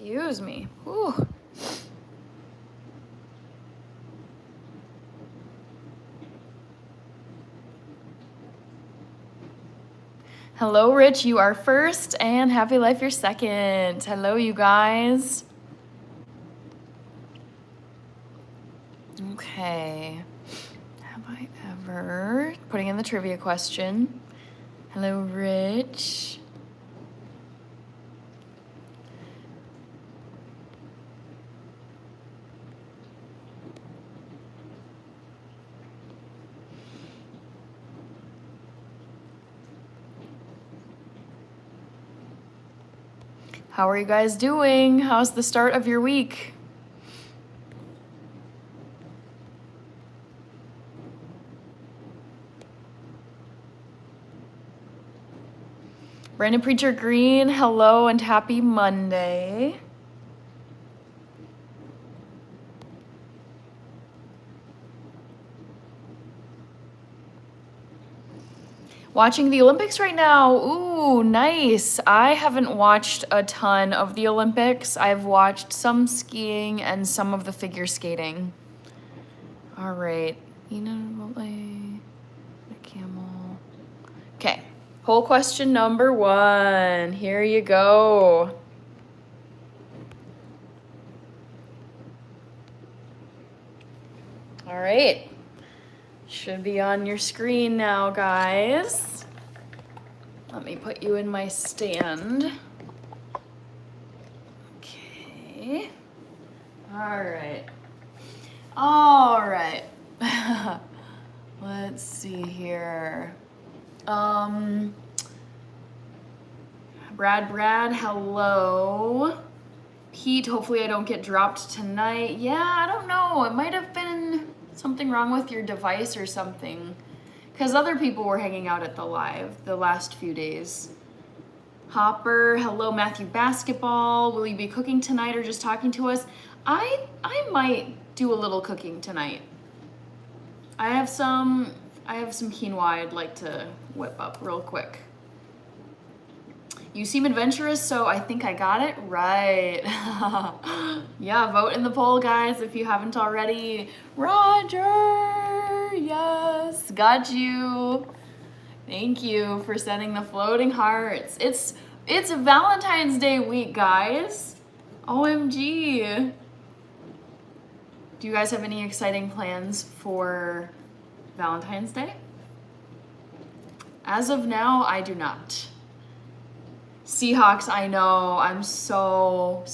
Excuse me. Whew. Hello, Rich. You are first, and Happy Life, you're second. Hello, you guys. Okay. Have I ever? Putting in the trivia question. Hello, Rich. How are you guys doing? How's the start of your week? Brandon Preacher Green, hello and happy Monday. Watching the Olympics right now. Ooh, nice. I haven't watched a ton of the Olympics. I've watched some skiing and some of the figure skating. All right. The camel. Okay. Poll question number 1. Here you go. All right. Should be on your screen now, guys. Let me put you in my stand. Okay. All right. All right. Let's see here. Brad, hello. Pete, hopefully I don't get dropped tonight. Yeah, I don't know. It might have been something wrong with your device or something. Because other people were hanging out at the live the last few days. Hopper, hello. Matthew Basketball, will you be cooking tonight or just talking to us? I might do a little cooking tonight. I have some quinoa I'd like to whip up real quick. You seem adventurous, so I think I got it right. Yeah, vote in the poll, guys, if you haven't already. Roger, yes, got you. Thank you for sending the floating hearts. It's Valentine's Day week, guys. OMG. Do you guys have any exciting plans for Valentine's Day? As of now, I do not. Seahawks, I know. I'm so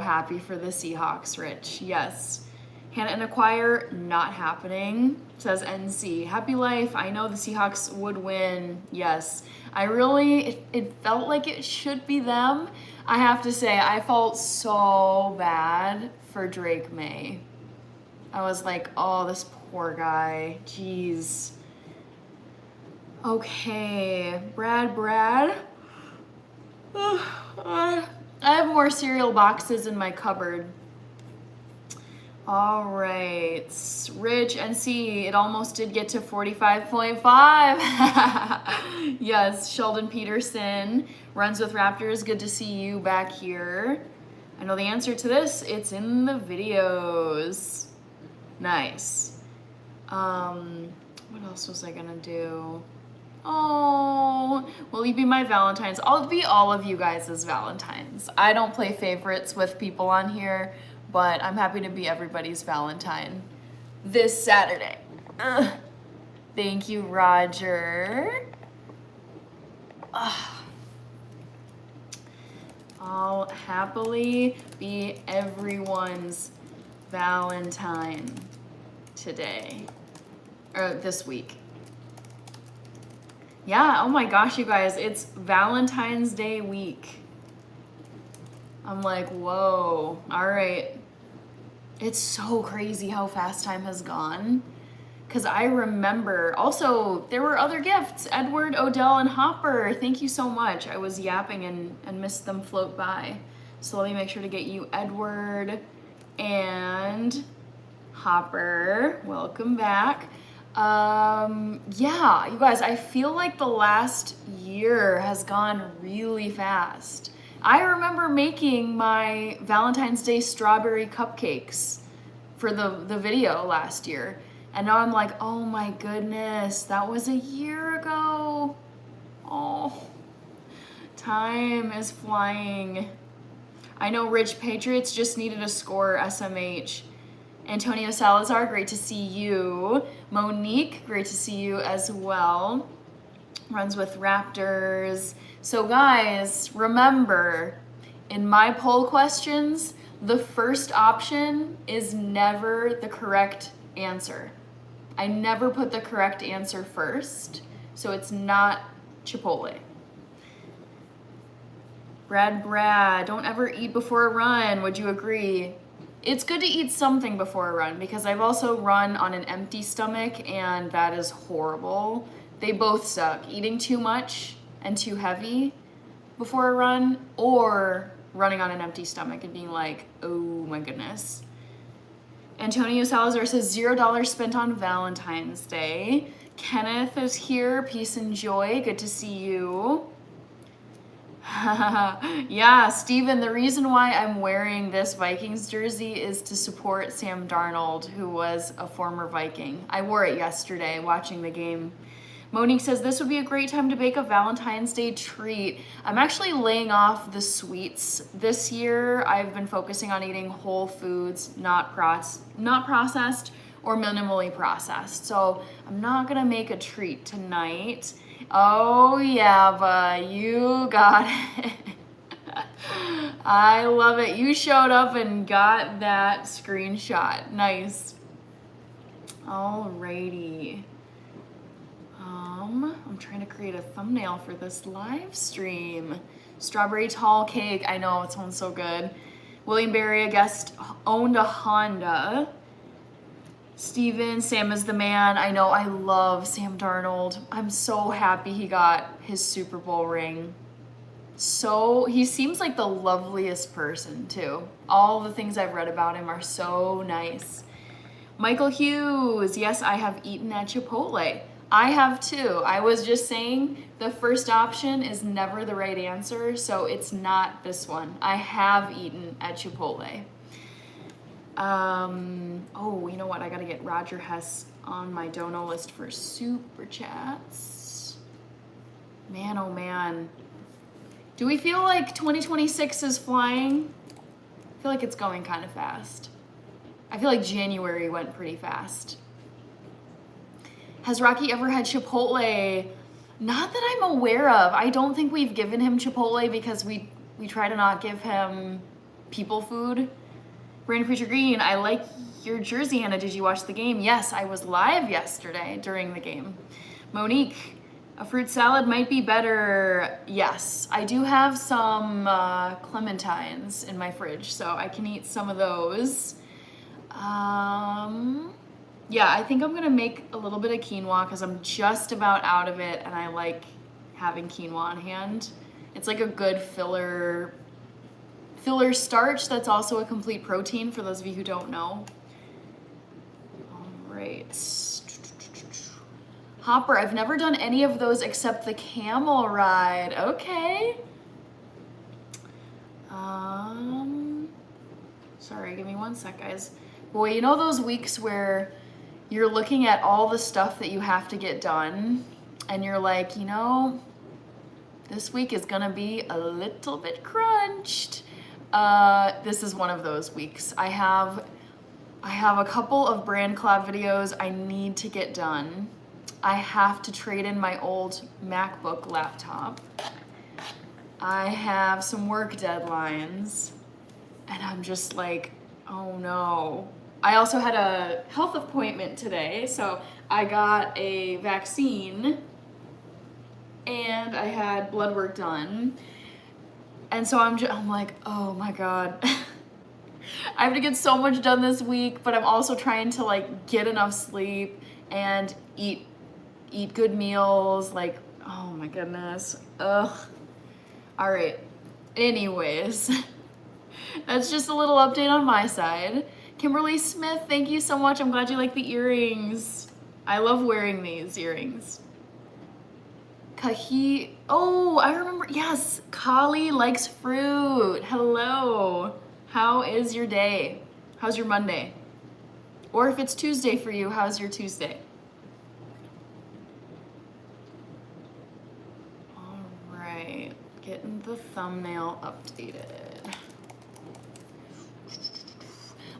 happy for the Seahawks, Rich. Yes. Hannah and Acquire, not happening. Says NC. Happy Life, I know the Seahawks would win. Yes. It felt like it should be them. I have to say, I felt so bad for Drake May. I was like, oh, this poor guy. Jeez. Okay, Brad. I have more cereal boxes in my cupboard. All right, Rich NC, it almost did get to 45.5. Yes, Sheldon Peterson, runs with Raptors. Good to see you back here. I know the answer to this. It's in the videos. Nice. What else was I gonna do? Oh, will you be my Valentine's? I'll be all of you guys as Valentines. I don't play favorites with people on here, but I'm happy to be everybody's Valentine this Saturday. Thank you, Roger. I'll happily be everyone's Valentine today, or this week. Yeah, oh my gosh, you guys, it's Valentine's Day week. I'm like, whoa, all right. It's so crazy how fast time has gone. Because I remember, also, there were other gifts. Edward, Odell, and Hopper, thank you so much. I was yapping and missed them float by. So let me make sure to get you Edward and Hopper. Welcome back. Yeah, you guys, I feel like the last year has gone really fast. I remember making my Valentine's Day strawberry cupcakes for the video last year. And now I'm like, oh my goodness, that was a year ago. Oh, time is flying. I know Rich Patriots just needed a score, SMH. Antonio Salazar, great to see you. Monique, great to see you as well. Runs with Raptors. So guys, remember, in my poll questions, the first option is never the correct answer. I never put the correct answer first, so it's not Chipotle. Brad, don't ever eat before a run. Would you agree? It's good to eat something before a run because I've also run on an empty stomach and that is horrible. They both suck. Eating too much and too heavy before a run or running on an empty stomach and being like, oh my goodness. Antonio Salazar says $0 spent on Valentine's Day. Kenneth is here. Peace and joy. Good to see you. Yeah, Steven, the reason why I'm wearing this Vikings jersey is to support Sam Darnold, who was a former Viking. I wore it yesterday watching the game. Monique says this would be a great time to bake a Valentine's Day treat. I'm actually laying off the sweets this year. I've been focusing on eating whole foods, not processed or minimally processed. So I'm not gonna make a treat tonight. Oh yeah, but you got it. I love it. You showed up and got that screenshot. Nice. Alrighty. I'm trying to create a thumbnail for this live stream. Strawberry tall cake. I know, it sounds so good. William Berry, a guest, owned a Honda. Steven, Sam is the man. I know, I love Sam Darnold. I'm so happy he got his Super Bowl ring. So, he seems like the loveliest person too. All the things I've read about him are so nice. Michael Hughes, yes, I have eaten at Chipotle. I have too. I was just saying the first option is never the right answer, so it's not this one. I have eaten at Chipotle. Oh, you know what? I gotta get Roger Hess on my dono list for super chats. Man, oh man. Do we feel like 2026 is flying? I feel like it's going kind of fast. I feel like January went pretty fast. Has Rocky ever had Chipotle? Not that I'm aware of. I don't think we've given him Chipotle because we try to not give him people food. Brandon Preacher Green, I like your jersey, Hannah. Did you watch the game? Yes, I was live yesterday during the game. Monique, a fruit salad might be better. Yes, I do have some clementines in my fridge, so I can eat some of those. Yeah, I think I'm gonna make a little bit of quinoa because I'm just about out of it and I like having quinoa on hand. It's like a good filler starch that's also a complete protein for those of you who don't know. All right. Hopper, I've never done any of those except the camel ride. Okay. Sorry, give me one sec, guys. Boy, you know those weeks where you're looking at all the stuff that you have to get done and you're like, you know, this week is gonna be a little bit crunched. This is one of those weeks. I have a couple of brand collab videos I need to get done. I have to trade in my old MacBook laptop. I have some work deadlines and I'm just like, oh no. I also had a health appointment today, so I got a vaccine and I had blood work done. And so I'm like, oh my God. I have to get so much done this week, but I'm also trying to like get enough sleep and eat good meals. Like, oh my goodness. Ugh. All right. Anyways, that's just a little update on my side. Kimberly Smith, thank you so much. I'm glad you like the earrings. I love wearing these earrings. Oh, I remember. Yes, Kali likes fruit. Hello. How is your day? How's your Monday? Or if it's Tuesday for you, how's your Tuesday? All right, getting the thumbnail updated.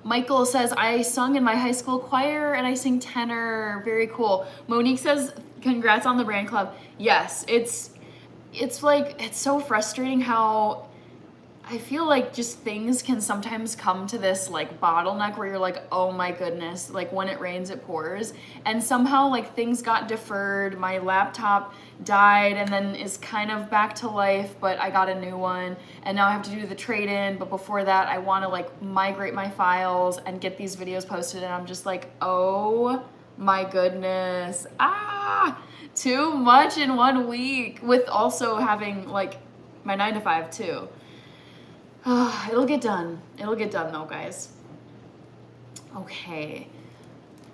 Michael says, I sung in my high school choir and I sing tenor. Very cool. Monique says, congrats on the brand club. Yes, it's like, it's so frustrating how I feel like just things can sometimes come to this like bottleneck where you're like, oh my goodness, like when it rains, it pours. And somehow like things got deferred. My laptop died and then is kind of back to life, but I got a new one and now I have to do the trade-in. But before that, I want to like migrate my files and get these videos posted. And I'm just like, oh my goodness. Too much in 1 week with also having like my 9 to 5 too. It'll get done. It'll get done though, guys. Okay.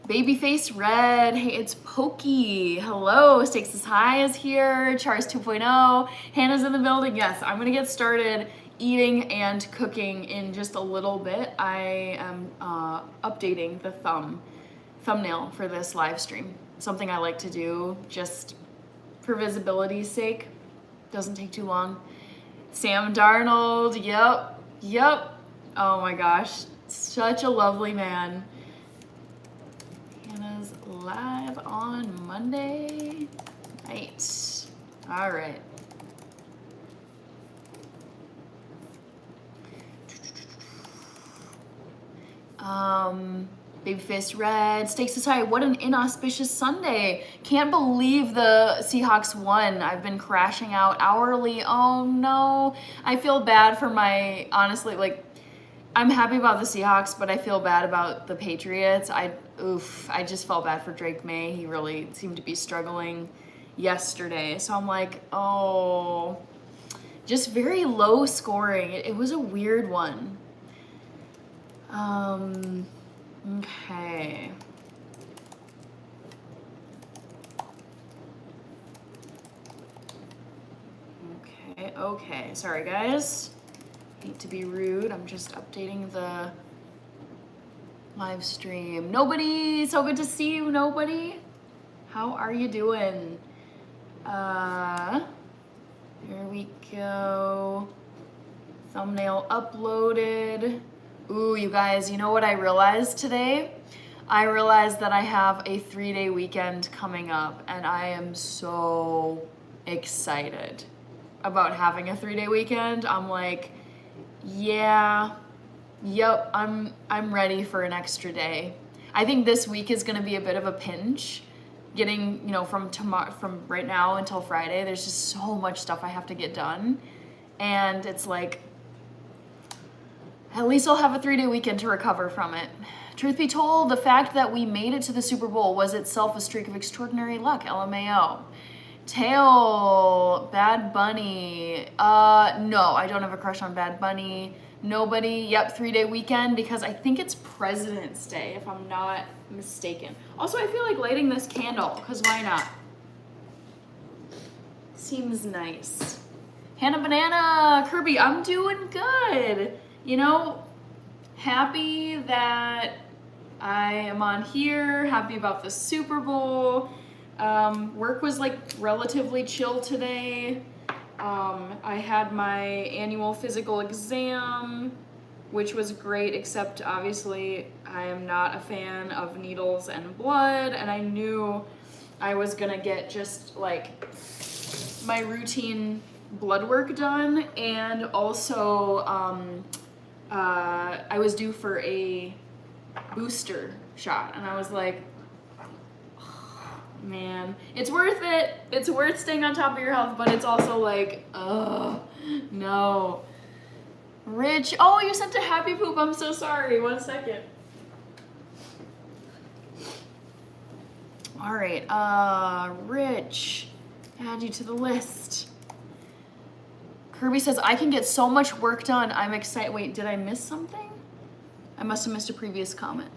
Babyface Red. Hey, it's Pokey. Hello. Stakes is High is here. Chars 2.0. Hannah's in the building. Yes, I'm going to get started eating and cooking in just a little bit. I am updating the thumbnail for this live stream. Something I like to do just for visibility's sake. Doesn't take too long. Sam Darnold, yep. Oh my gosh, such a lovely man. Hannah's live on Monday night. All right. Babyface Red, Stakes is High. What an inauspicious Sunday. Can't believe the Seahawks won. I've been crashing out hourly. Oh no. I feel bad for honestly, like, I'm happy about the Seahawks, but I feel bad about the Patriots. I just felt bad for Drake May. He really seemed to be struggling yesterday. So I'm like, oh, just very low scoring. It was a weird one. Okay. Okay. Sorry, guys. Hate to be rude. I'm just updating the live stream. Nobody, so good to see you, nobody. How are you doing? Here we go. Thumbnail uploaded. Ooh, you guys, you know what I realized today? I realized that I have a 3-day weekend coming up and I am so excited about having a 3-day weekend. I'm like, yeah, yep, I'm ready for an extra day. I think this week is gonna be a bit of a pinch. Getting, from right now until Friday, there's just so much stuff I have to get done. And it's like, at least I'll have a 3-day weekend to recover from it. Truth be told, the fact that we made it to the Super Bowl was itself a streak of extraordinary luck, LMAO. Tail, Bad Bunny. No, I don't have a crush on Bad Bunny. Nobody. Yep, 3-day weekend because I think it's President's Day, if I'm not mistaken. Also, I feel like lighting this candle, because why not? Seems nice. Hannah Banana, Kirby, I'm doing good. Happy that I am on here, happy about the Super Bowl. Work was like relatively chill today. I had my annual physical exam, which was great, except obviously I am not a fan of needles and blood, and I knew I was gonna get just like my routine blood work done, and also I was due for a booster shot, and I was like, oh, man, it's worth it. It's worth staying on top of your health, but it's also like, oh, no. Rich, oh, you sent a happy poop. I'm so sorry. 1 second. All right, Rich, add you to the list. Kirby says, I can get so much work done. I'm excited. Wait, did I miss something? I must have missed a previous comment.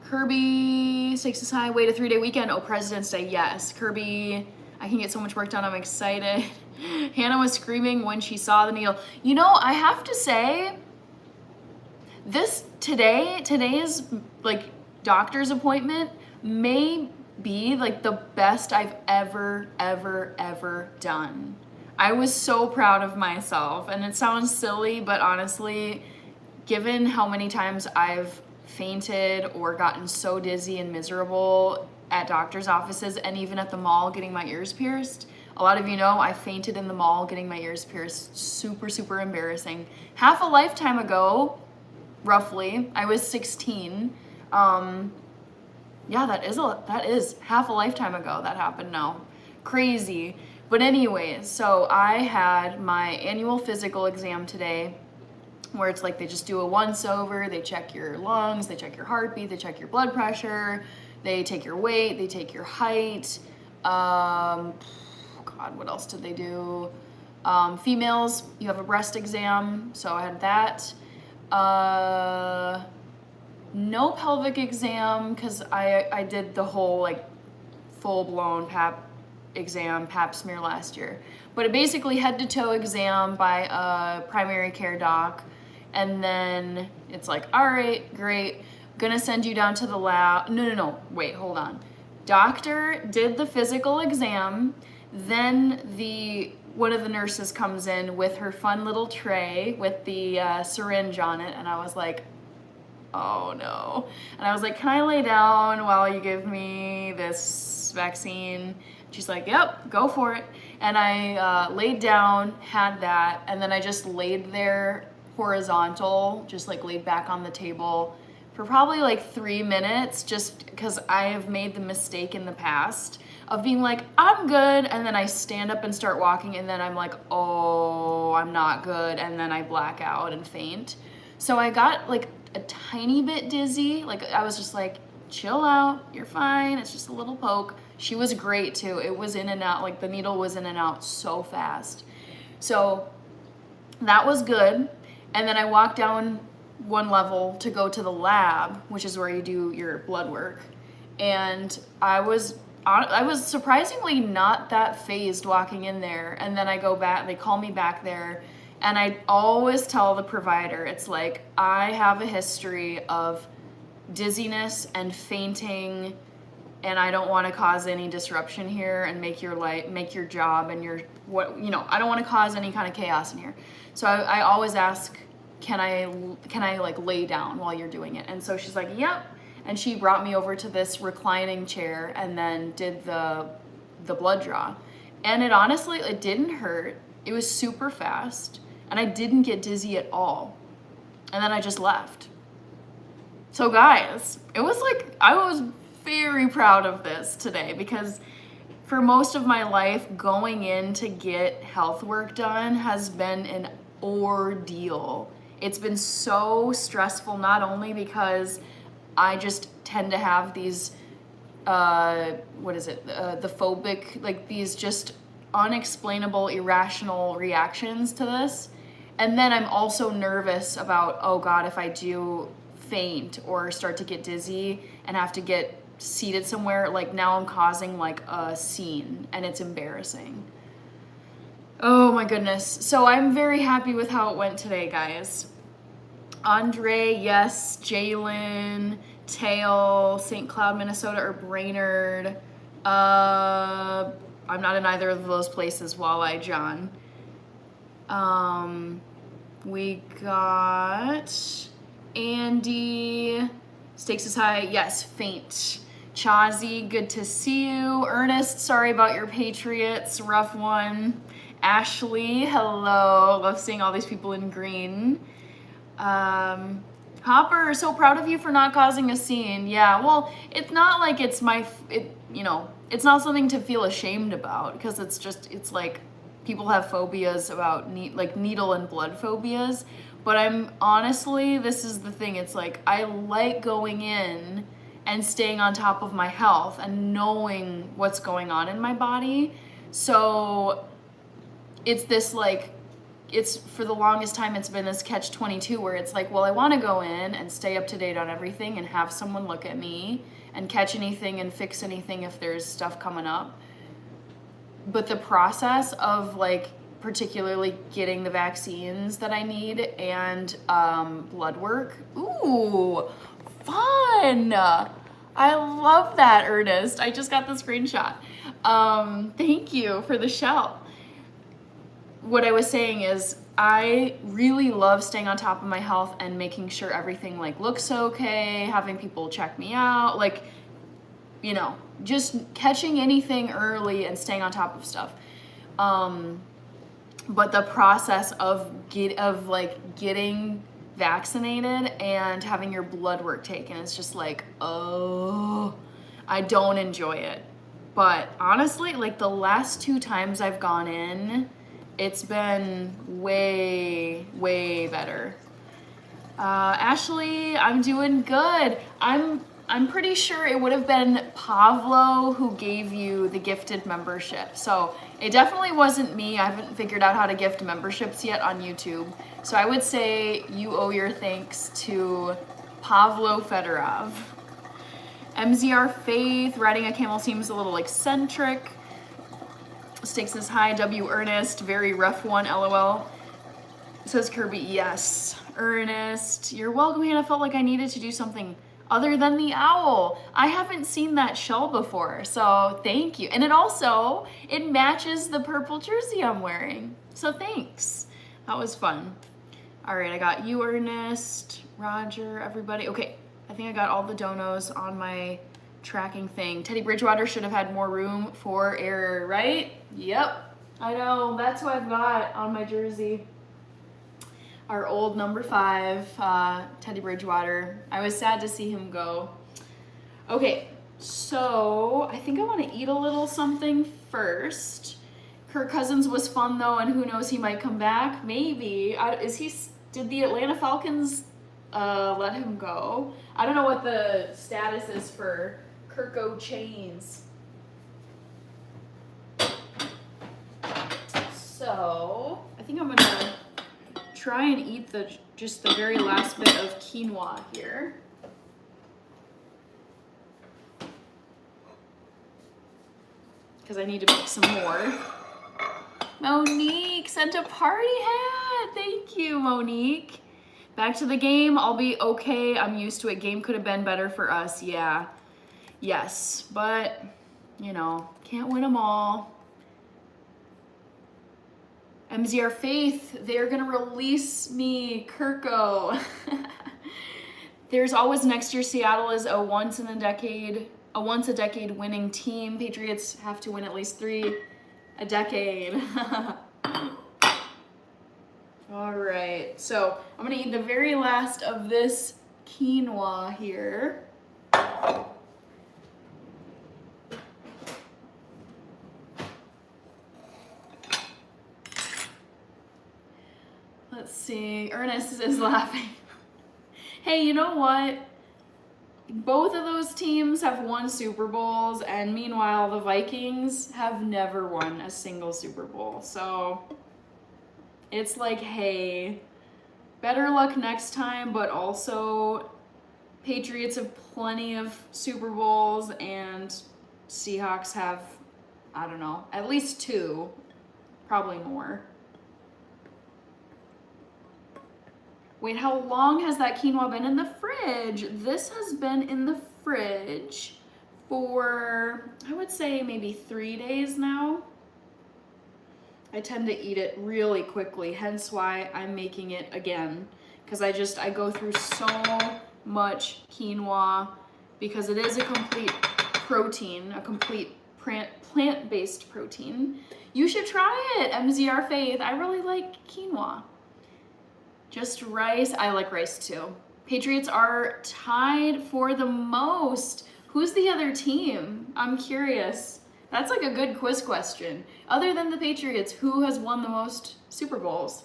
Kirby stakes is high. Wait, a 3-day weekend. Oh, President's Day. Yes, Kirby. I can get so much work done. I'm excited. Hannah was screaming when she saw the needle. You know, I have to say, today's like doctor's appointment may be like the best I've ever done. I was so proud of myself, and it sounds silly, but honestly, given how many times I've fainted or gotten so dizzy and miserable at doctor's offices and even at the mall getting my ears pierced. A lot of you know I fainted in the mall getting my ears pierced. Super embarrassing. Half a lifetime ago, roughly, I was 16. Yeah, that is half a lifetime ago that happened now. Crazy. But anyways, so I had my annual physical exam today, where it's like they just do a once over, they check your lungs, they check your heartbeat, they check your blood pressure, they take your weight, they take your height. God, what else did they do? Females, you have a breast exam, so I had that. No pelvic exam, because I did the whole like full-blown pap smear last year. But it basically head to toe exam by a primary care doc. And then it's like, all right, great. Gonna send you down to the lab. No, wait, hold on. Doctor did the physical exam. Then one of the nurses comes in with her fun little tray with the syringe on it. And I was like, oh no. And I was like, can I lay down while you give me this vaccine? She's like, yep, go for it. And I laid down, had that, and then I just laid there horizontal, just like laid back on the table for probably like 3 minutes, just because I have made the mistake in the past of being like, I'm good, and then I stand up and start walking, and then I'm like, oh, I'm not good, and then I black out and faint. So I got like a tiny bit dizzy. Like I was just like, chill out, you're fine, it's just a little poke. She was great too. It was in and out, like the needle was in and out so fast. So that was good. And then I walked down one level to go to the lab, which is where you do your blood work. And I was surprisingly not that phased walking in there. And then I go back, they call me back there. And I always tell the provider, it's like, I have a history of dizziness and fainting, and I don't want to cause any disruption here and make your job and I don't want to cause any kind of chaos in here. So I always ask, can I like lay down while you're doing it? And so she's like, yep. And she brought me over to this reclining chair and then did the blood draw. And it didn't hurt. It was super fast, and I didn't get dizzy at all. And then I just left. So guys, it was like, I was very proud of this today, because for most of my life, going in to get health work done has been an ordeal. It's been so stressful, not only because I just tend to have these, the phobic, like these just unexplainable, irrational reactions to this. And then I'm also nervous about, oh God, if I do faint or start to get dizzy and have to get seated somewhere, like now I'm causing like a scene, and it's embarrassing. Oh my goodness. So I'm very happy with how it went today, guys. Andre, yes. Jalen, Tail, St. Cloud, Minnesota, or Brainerd. I'm not in either of those places. Walleye, John. We got Andy. Stakes is high. Yes, faint. Chazi, good to see you. Ernest, sorry about your Patriots. Rough one. Ashley, hello. Love seeing all these people in green. Hopper, so proud of you for not causing a scene. Yeah, well, it's not like it's it's not something to feel ashamed about, because it's like people have phobias about needle and blood phobias. But I'm honestly, this is the thing, it's like I like going in and staying on top of my health and knowing what's going on in my body. So it's this like, it's for the longest time, it's been this catch-22 where it's like, well, I want to go in and stay up to date on everything and have someone look at me and catch anything and fix anything if there's stuff coming up. But the process of like particularly getting the vaccines that I need and blood work, ooh, fun. I love that, Ernest. I just got the screenshot. Thank you for the shell. What I was saying is I really love staying on top of my health and making sure everything like looks okay, having people check me out, like, you know, just catching anything early and staying on top of stuff. But the process of getting vaccinated and having your blood work taken is just like, oh, I don't enjoy it. But honestly, like the last 2 times I've gone in, it's been way, way better. Ashley, I'm doing good. I'm pretty sure it would have been Pavlo who gave you the gifted membership. So it definitely wasn't me. I haven't figured out how to gift memberships yet on YouTube. So I would say you owe your thanks to Pavlo Fedorov. MZR Faith, riding a camel seems a little eccentric. Stakes is high. W Ernest, very rough one, LOL. Says Kirby, yes. Ernest, you're welcome, Hannah. Felt like I needed to do something other than the owl. I haven't seen that shell before, so thank you. And it matches the purple jersey I'm wearing, so thanks. That was fun. All right, I got you, Ernest, Roger, everybody. Okay, I think I got all the donos on my tracking thing. Teddy Bridgewater should have had more room for error, right? Yep, I know. That's what I've got on my jersey. Our old number 5, Teddy Bridgewater. I was sad to see him go. Okay, so I think I want to eat a little something first. Kirk Cousins was fun though, and who knows, he might come back. Maybe. Did the Atlanta Falcons let him go? I don't know what the status is for Kirko Chains. So I think I'm gonna try and eat just the very last bit of quinoa here. Because I need to make some more. Monique sent a party hat. Thank you, Monique. Back to the game. I'll be okay. I'm used to it. Game could have been better for us. Yeah. Yes. But, you know, can't win them all. MZR Faith, they're gonna release me, Kirko. There's always next year. Seattle is a once a decade winning team. Patriots have to win at least 3 a decade. All right, so I'm gonna eat the very last of this quinoa here. Let's see, Ernest is laughing. Hey, you know what? Both of those teams have won Super Bowls, and meanwhile, the Vikings have never won a single Super Bowl. So it's like, hey, better luck next time, but also Patriots have plenty of Super Bowls, and Seahawks have, I don't know, at least 2, probably more. Wait, how long has that quinoa been in the fridge? This has been in the fridge for, I would say, maybe 3 days now. I tend to eat it really quickly, hence why I'm making it again. Because I go through so much quinoa because it is a complete protein, a complete plant-based protein. You should try it, MZR Faith. I really like quinoa. Just rice. I like rice too. Patriots are tied for the most. Who's the other team? I'm curious. That's like a good quiz question. Other than the Patriots, who has won the most Super Bowls?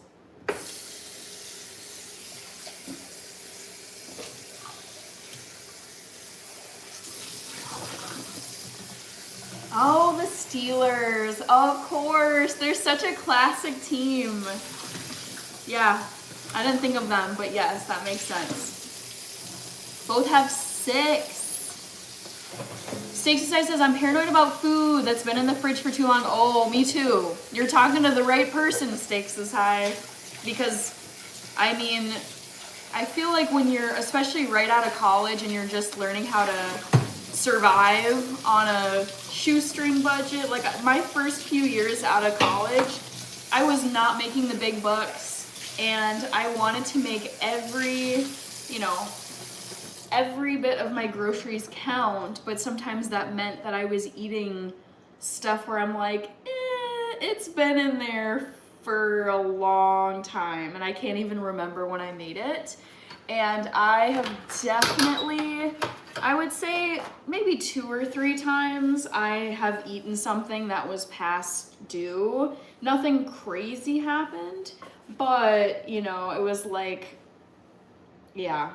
Oh, the Steelers. Of course. They're such a classic team. Yeah, I didn't think of them, but yes, that makes sense. Both have 6. Steak Society says, I'm paranoid about food that's been in the fridge for too long. Oh, me too. You're talking to the right person, Steak Society. Because, I mean, I feel like when you're, especially right out of college and you're just learning how to survive on a shoestring budget, like my first few years out of college, I was not making the big bucks, and I wanted to make every bit of my groceries count, but sometimes that meant that I was eating stuff where I'm like, it's been in there for a long time and I can't even remember when I made it. And I have definitely, I would say maybe 2 or 3 times I have eaten something that was past due. Nothing crazy happened, but it was like, yeah,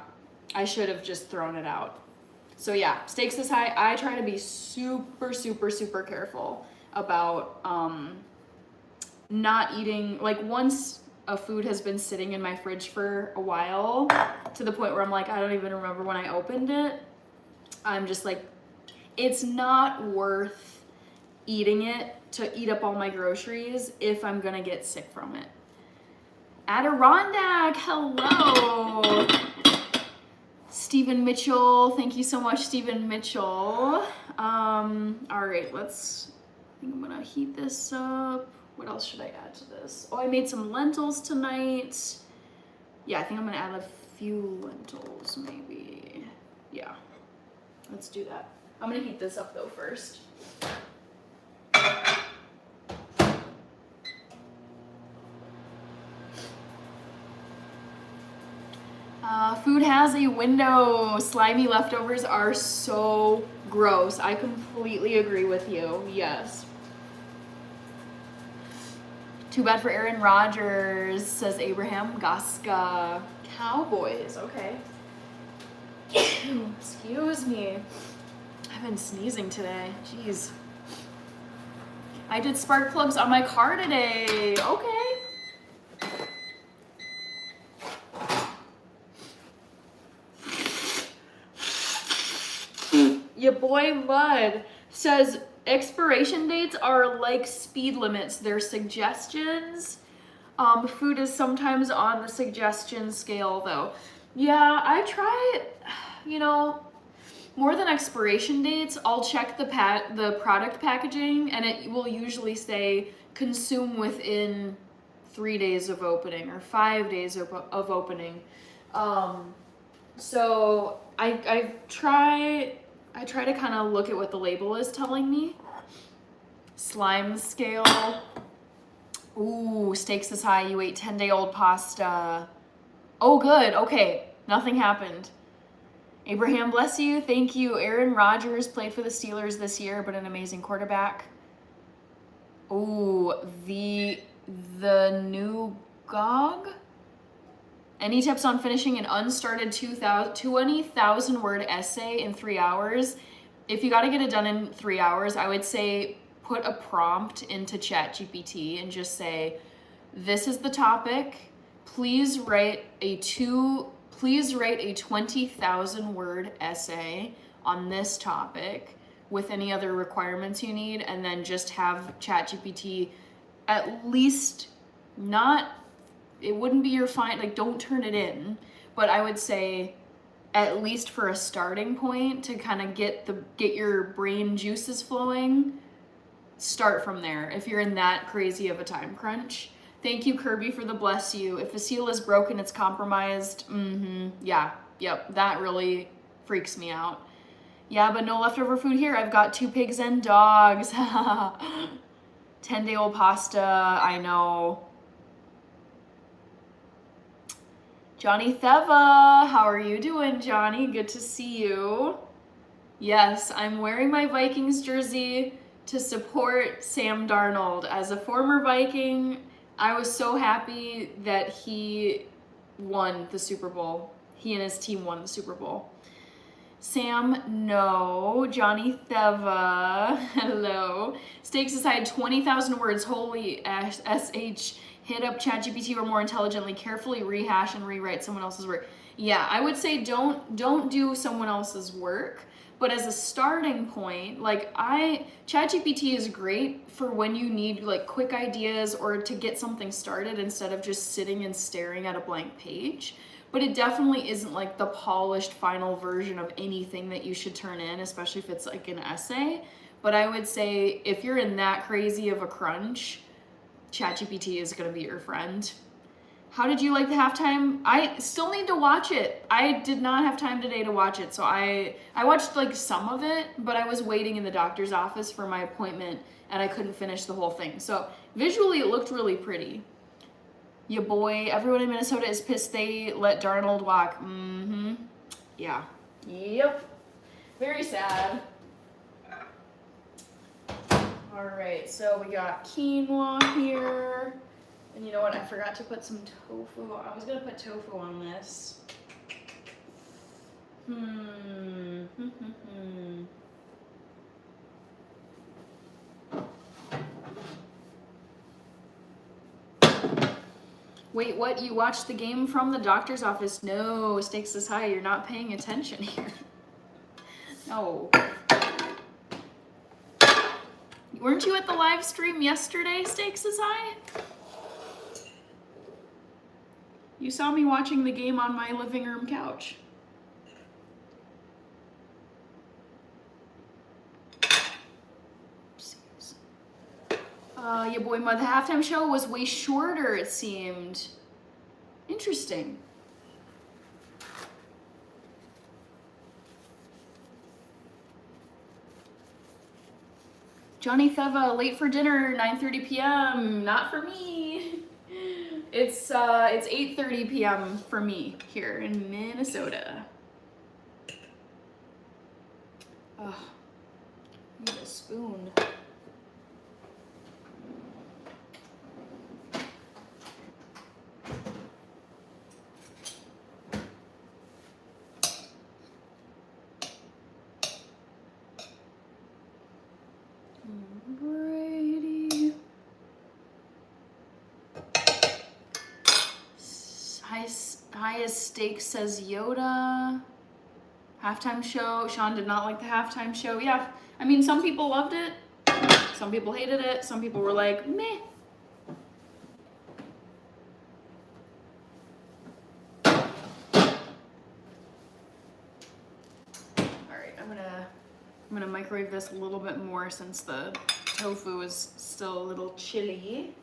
I should have just thrown it out. So yeah, stakes this high. I try to be super, super, super careful about not eating, like once a food has been sitting in my fridge for a while, to the point where I'm like, I don't even remember when I opened it. I'm just like, it's not worth eating it to eat up all my groceries if I'm gonna get sick from it. Adirondack, hello. Stephen Mitchell, thank you so much, Stephen Mitchell. All right, I think I'm gonna heat this up. What else should I add to this? Oh, I made some lentils tonight. Yeah, I think I'm gonna add a few lentils, maybe. Yeah, let's do that. I'm gonna heat this up though first. Food has a window. Slimy leftovers are so gross. I completely agree with you. Yes. Too bad for Aaron Rodgers, says Abraham Gaska. Cowboys, okay. Excuse me. I've been sneezing today. Jeez. I did spark plugs on my car today. Okay. Your boy Mud says expiration dates are like speed limits. They're suggestions. Food is sometimes on the suggestion scale though. Yeah, I try, more than expiration dates, I'll check the product packaging, and it will usually say consume within 3 days of opening or 5 days of opening. So I try to kind of look at what the label is telling me. Slime scale. Ooh, stakes is high. You ate 10-day-old pasta. Oh, good. Okay, nothing happened. Abraham, bless you. Thank you. Aaron Rodgers played for the Steelers this year, but an amazing quarterback. Ooh, the new GOG? Any tips on finishing an unstarted 20,000 word essay in 3 hours? If you got to get it done in 3 hours, I would say put a prompt into ChatGPT and just say, this is the topic. Please write a 20,000 word essay on this topic with any other requirements you need, and then just have ChatGPT at least it wouldn't be your don't turn it in, but I would say at least for a starting point to kind of get your brain juices flowing, start from there if you're in that crazy of a time crunch. Thank you, Kirby, for the bless you. If the seal is broken, it's compromised. Yeah, yep, that really freaks me out. Yeah, but no leftover food here. I've got 2 pigs and dogs. 10-day-old pasta, I know. Johnny Theva, how are you doing, Johnny? Good to see you. Yes, I'm wearing my Vikings jersey to support Sam Darnold. As a former Viking, I was so happy that he won the Super Bowl. He and his team won the Super Bowl. Sam, no. Johnny Theva, hello. Stakes aside, 20,000 words. Holy SH. hit up ChatGPT or more intelligently, carefully rehash and rewrite someone else's work. Yeah, I would say don't do someone else's work. But as a starting point, like ChatGPT is great for when you need like quick ideas or to get something started instead of just sitting and staring at a blank page. But it definitely isn't like the polished final version of anything that you should turn in, especially if it's like an essay. But I would say if you're in that crazy of a crunch, ChatGPT is gonna be your friend. How did you like the halftime? I still need to watch it. I did not have time today to watch it, so I watched like some of it, but I was waiting in the doctor's office for my appointment and I couldn't finish the whole thing. So visually it looked really pretty. Ya boy, everyone in Minnesota is pissed they let Darnold walk. Mm-hmm. Yeah. Yep. Very sad. All right, so we got quinoa here. And you know what? I forgot to put some tofu. I was gonna put tofu on this. Wait, what? You watched the game from the doctor's office? No, stakes is high. You're not paying attention here. No. Weren't you at the live stream yesterday, stakes is high? You saw me watching the game on my living room couch. Yeah, boy, the halftime show was way shorter, it seemed. Interesting. Johnny Theva, late for dinner, 9:30 p.m. Not for me. It's 8:30 p.m. for me here in Minnesota. Oh, I need a spoon. Brady. Highest stakes says Yoda. Halftime show. Sean did not like the halftime show. Yeah, I mean, some people loved it. Some people hated it. Some people were like, meh. Alright, I'm gonna microwave this a little bit more since the tofu is still a little chilly.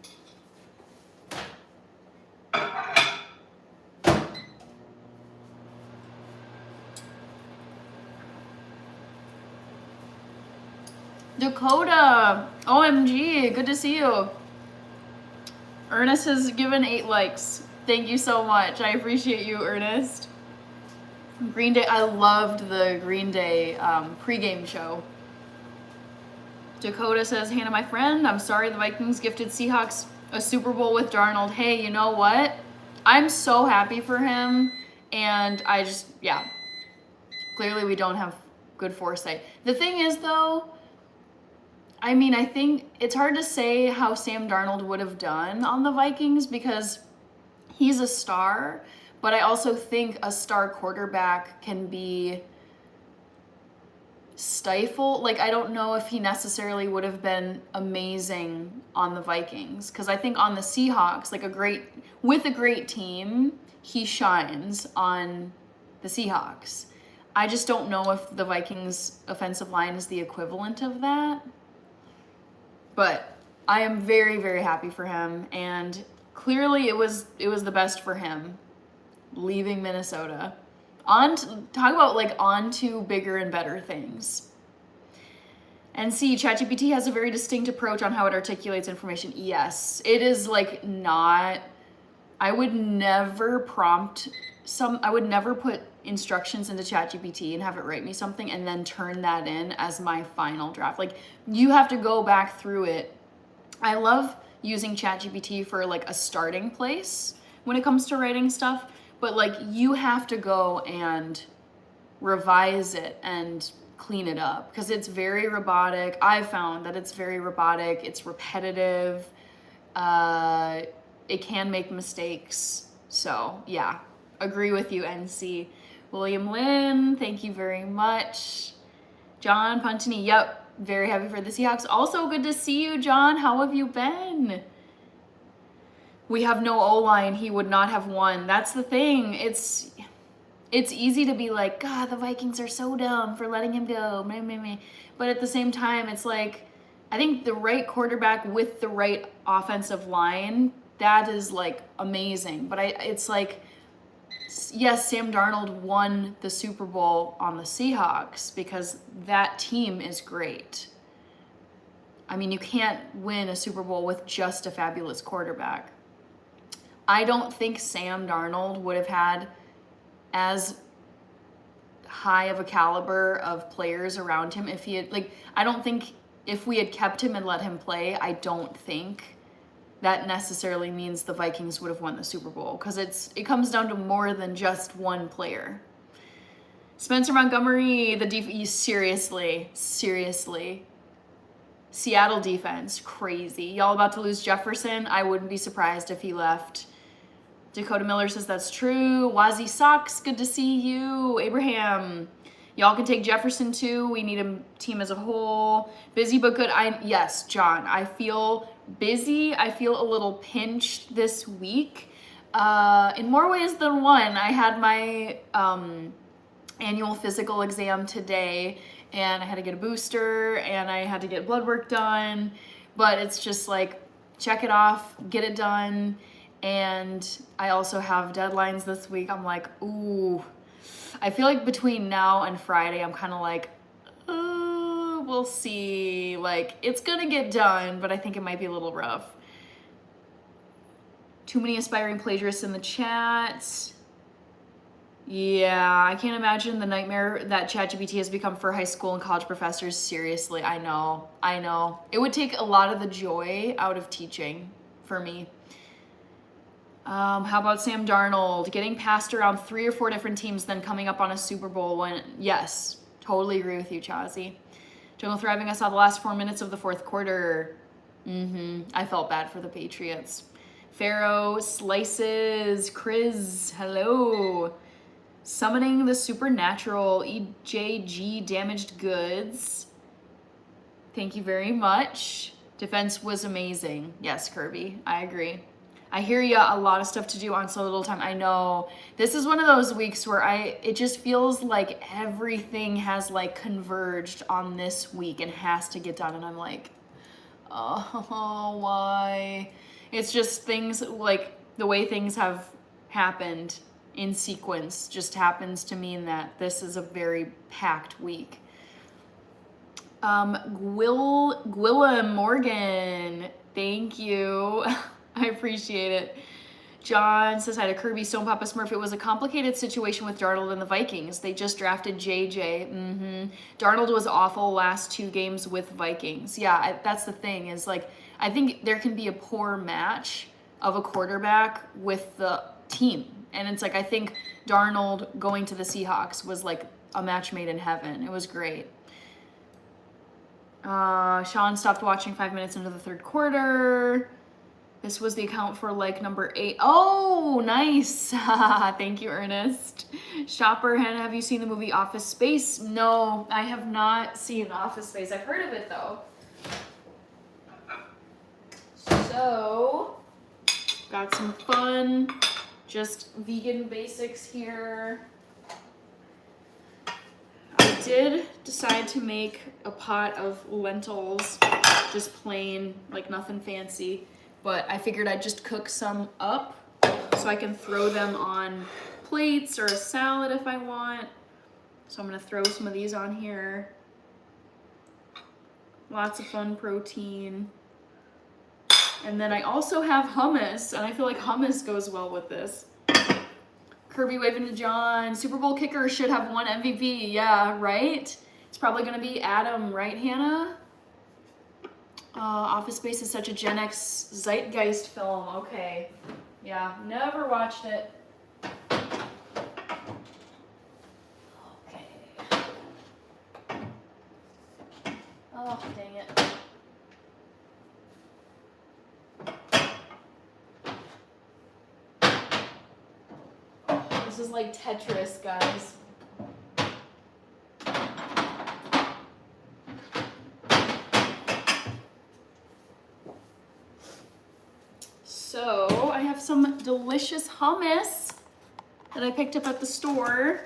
Dakota, OMG, good to see you. Ernest has given 8 likes. Thank you so much. I appreciate you, Ernest. Green Day, I loved the Green Day pregame show. Dakota says, Hannah, my friend, I'm sorry the Vikings gifted Seahawks a Super Bowl with Darnold. Hey, you know what? I'm so happy for him, and I just, yeah. Clearly we don't have good foresight. The thing is, though, I mean, I think it's hard to say how Sam Darnold would have done on the Vikings because he's a star, but I also think a star quarterback can be stifled. Like, I don't know if he necessarily would have been amazing on the Vikings because I think on the Seahawks, like with a great team, he shines on the Seahawks. I just don't know if the Vikings offensive line is the equivalent of that. But I am very, very happy for him, and clearly it was the best for him leaving Minnesota. Talk about like on to bigger and better things. And see, ChatGPT has a very distinct approach on how it articulates information. Yes, it is like not. I would never put instructions into ChatGPT and have it write me something and then turn that in as my final draft. Like, you have to go back through it. I love using ChatGPT for like a starting place when it comes to writing stuff, but like you have to go and revise it and clean it up because it's very robotic. I've found that it's very robotic. It's repetitive. it can make mistakes. So yeah, agree with you, NC. William Lynn, thank you very much. John Puntini, yep, very happy for the Seahawks. Also good to see you, John. How have you been? We have no O-line. He would not have won. That's the thing. It's easy to be like, God, the Vikings are so dumb for letting him go. But at the same time, it's like, I think the right quarterback with the right offensive line, that is like amazing. But it's like, yes, Sam Darnold won the Super Bowl on the Seahawks because that team is great. I mean, you can't win a Super Bowl with just a fabulous quarterback. I don't think Sam Darnold would have had as high of a caliber of players around him if he had, like, I don't think if we had kept him and let him play, I don't think that necessarily means the Vikings would have won the Super Bowl, because it comes down to more than just one player. Spencer Montgomery, seriously. Seattle defense, crazy. Y'all about to lose Jefferson? I wouldn't be surprised if he left. Dakota Miller says that's true. Wazzy Socks, good to see you. Abraham, y'all can take Jefferson too. We need a team as a whole. Busy but good. Yes, John, I feel busy. I feel a little pinched this week. In more ways than one. I had my annual physical exam today, and I had to get a booster, and I had to get blood work done. But it's just like, check it off, get it done. And I also have deadlines this week. I'm like, ooh. I feel like between now and Friday, I'm kind of like, we'll see. Like, it's gonna get done, but I think it might be a little rough. Too many aspiring plagiarists in the chat. Yeah, I can't imagine the nightmare that ChatGPT has become for high school and college professors. Seriously, I know. It would take a lot of the joy out of teaching for me. How about Sam Darnold getting passed around 3 or 4 different teams, then coming up on a Super Bowl win? Yes, totally agree with you, Chazzy. Jungle Thriving, I saw the last 4 minutes of the 4th quarter. I felt bad for the Patriots. Pharaoh Slices, Chris, hello. Summoning the Supernatural, EJG Damaged Goods. Thank you very much. Defense was amazing. Yes, Kirby, I agree. I hear ya, a lot of stuff to do on so little time. I know. This is one of those weeks where it just feels like everything has like converged on this week and has to get done. And I'm like, oh, why? It's just things like the way things have happened in sequence just happens to mean that this is a very packed week. Gwilla Morgan, thank you. I appreciate it. John says hi to Kirby, Stone Papa Smurf. It was a complicated situation with Darnold and the Vikings. They just drafted JJ. Darnold was awful last 2 games with Vikings. Yeah, that's the thing is like, I think there can be a poor match of a quarterback with the team. And it's like, I think Darnold going to the Seahawks was like a match made in heaven. It was great. Sean stopped watching 5 minutes into the 3rd quarter. This was the account for like number 8. Oh, nice. Thank you, Ernest. Shopper, Hannah, have you seen the movie Office Space? No, I have not seen Office Space. I've heard of it though. So, got some fun, just vegan basics here. I did decide to make a pot of lentils, just plain, like nothing fancy. But I figured I'd just cook some up so I can throw them on plates or a salad if I want. So I'm gonna throw some of these on here. Lots of fun protein. And then I also have hummus, and I feel like hummus goes well with this. Kirby waving to John. Super Bowl kicker should have 1 MVP. Yeah, right? It's probably gonna be Adam, right, Hannah? Office Space is such a Gen X zeitgeist film. Okay. Yeah, never watched it. Okay. Oh, dang it. is like Tetris, guys. So I have some delicious hummus that I picked up at the store.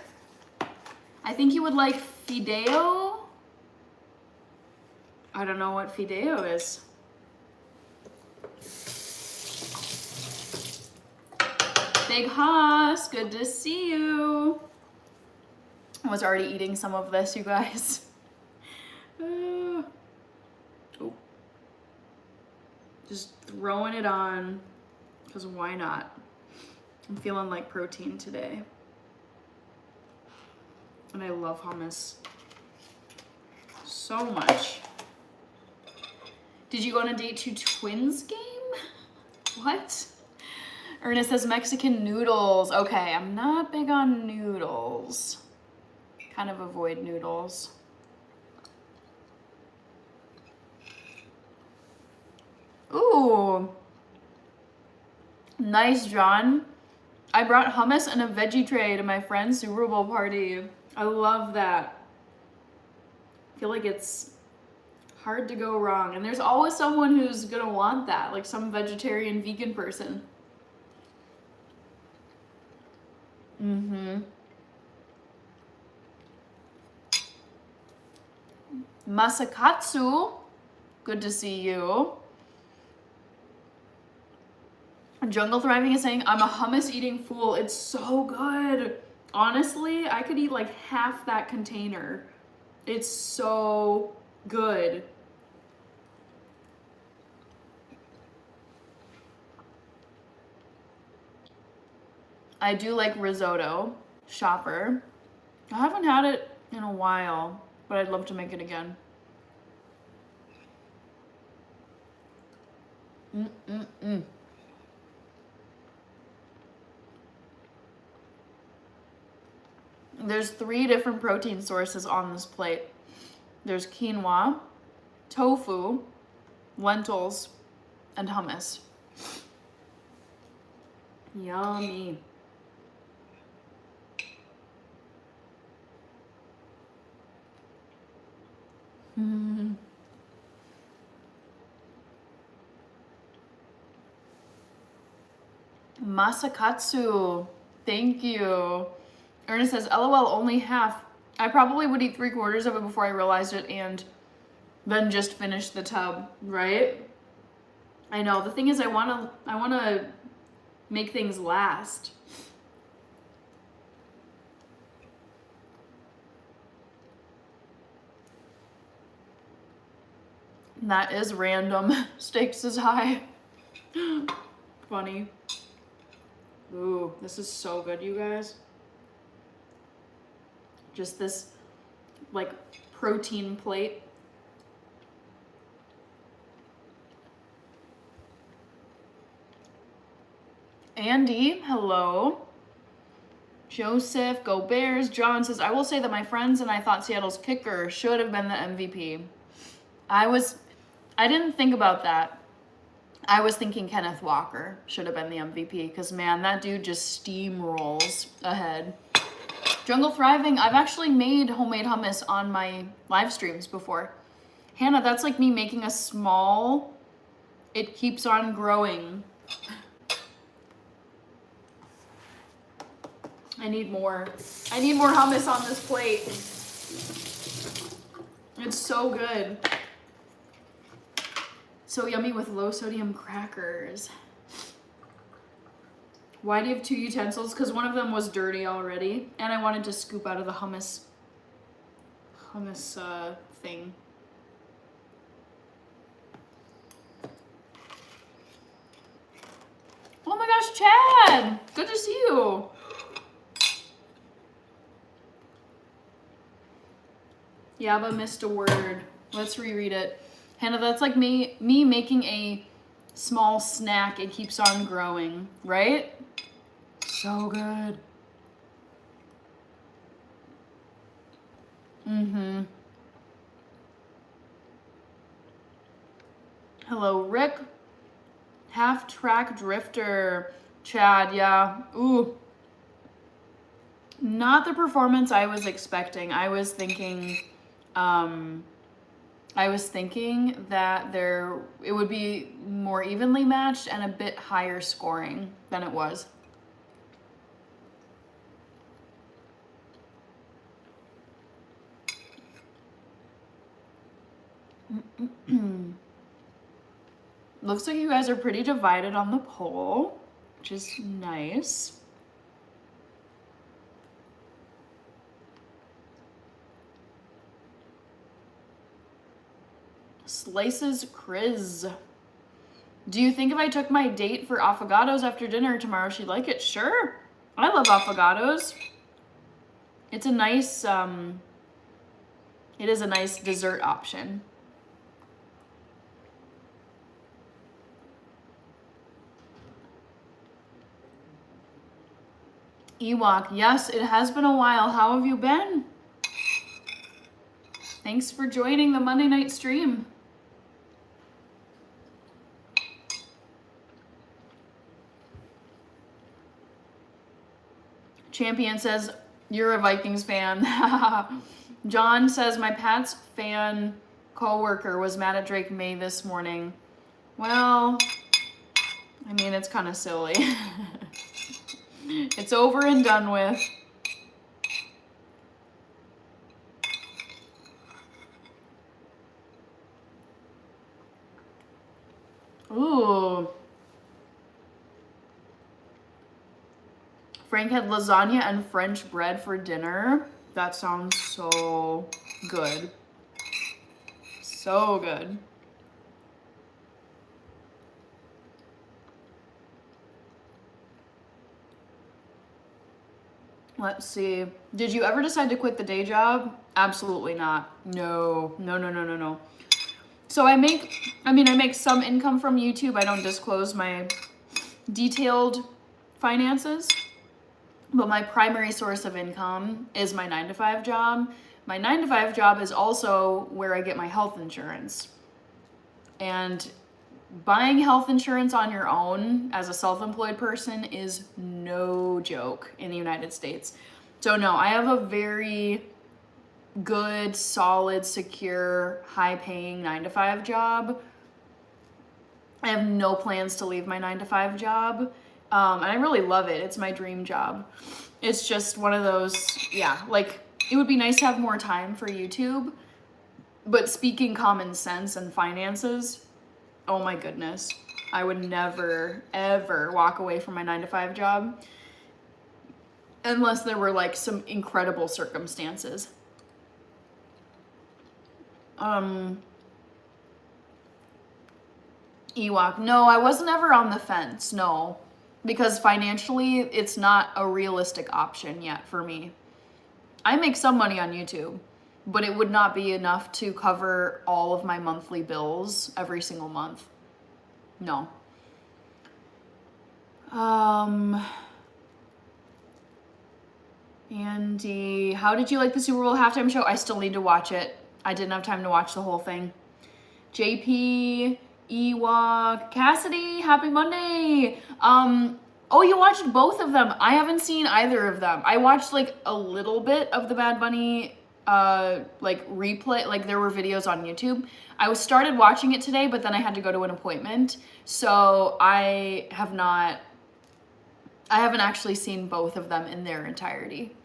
I think you would like fideo. I don't know what fideo is. Big Haas, good to see you. I was already eating some of this, you guys. Oh. Just throwing it on, because why not? I'm feeling like protein today. And I love hummus so much. Did you go on a date to Twins game? What? Ernest says Mexican noodles. Okay, I'm not big on noodles. Kind of avoid noodles. Ooh. Nice, John. I brought hummus and a veggie tray to my friend's Super Bowl party. I love that. I feel like it's hard to go wrong. And there's always someone who's gonna want that, like some vegetarian, vegan person. Masakatsu, good to see you. Jungle Thriving is saying, I'm a hummus eating fool. It's so good. Honestly, I could eat like half that container. It's so good. I do like risotto, Shopper. I haven't had it in a while, but I'd love to make it again. There's 3 different protein sources on this plate. There's quinoa, tofu, lentils, and hummus. Yummy. Masakatsu, thank you. Ernest says, LOL, only half. I probably would eat 3/4 of it before I realized it and then just finish the tub, right? I know, the thing is I wanna make things last. That is random. Stakes is high. Funny. Ooh, this is so good, you guys. Just this, like, protein plate. Andy, hello. Joseph, go Bears. John says, I will say that my friends and I thought Seattle's kicker should have been the MVP. I didn't think about that. I was thinking Kenneth Walker should have been the MVP because, man, that dude just steamrolls ahead. Jungle Thriving, I've actually made homemade hummus on my live streams before. Hannah, that's like me making a small, it keeps on growing. I need more hummus on this plate. It's so good. So yummy with low sodium crackers. Why do you have 2 utensils? Because one of them was dirty already, and I wanted to scoop out of the hummus thing. Oh my gosh, Chad! Good to see you. Yaba missed a word. Let's reread it. Hannah, that's like me making a small snack. It keeps on growing, right? So good. Hello, Rick. Half track drifter. Chad, yeah. Ooh. Not the performance I was expecting. I was thinking that it would be more evenly matched and a bit higher scoring than it was. Looks like you guys are pretty divided on the poll, which is nice. Slices Chris. Do you think if I took my date for affogatos after dinner tomorrow, she'd like it? Sure. I love affogatos. It's a nice, it is a nice dessert option. Ewok, yes, it has been a while. How have you been? Thanks for joining the Monday night stream. Champion says, you're a Vikings fan. John says, my Pats fan co-worker was mad at Drake May this morning. Well, I mean, it's kind of silly. It's over and done with. Ooh. Frank had lasagna and French bread for dinner. That sounds so good. So good. Let's see. Did you ever decide to quit the day job? Absolutely not. No. So I make some income from YouTube. I don't disclose my detailed finances, but my primary source of income is my 9-to-5 job. My 9-to-5 job is also where I get my health insurance. And buying health insurance on your own as a self-employed person is no joke in the United States. So no, I have a very good, solid, secure, high-paying 9-to-5 job. I have no plans to leave my 9-to-5 job. And I really love it. It's my dream job. It's just one of those, yeah, like it would be nice to have more time for YouTube, but speaking common sense and finances, oh my goodness, I would never, ever walk away from my 9-to-5 job unless there were like some incredible circumstances. Ewok, no, I wasn't ever on the fence, no, because financially it's not a realistic option yet for me. I make some money on YouTube, but it would not be enough to cover all of my monthly bills every single month. No. Andy, how did you like the Super Bowl halftime show? I still need to watch it. I didn't have time to watch the whole thing. JP, Ewok, Cassidy, happy Monday. Oh, you watched both of them. I haven't seen either of them. I watched like a little bit of the Bad Bunny like replay, like there were videos on YouTube. I started watching it today, but then I had to go to an appointment. So I haven't actually seen both of them in their entirety.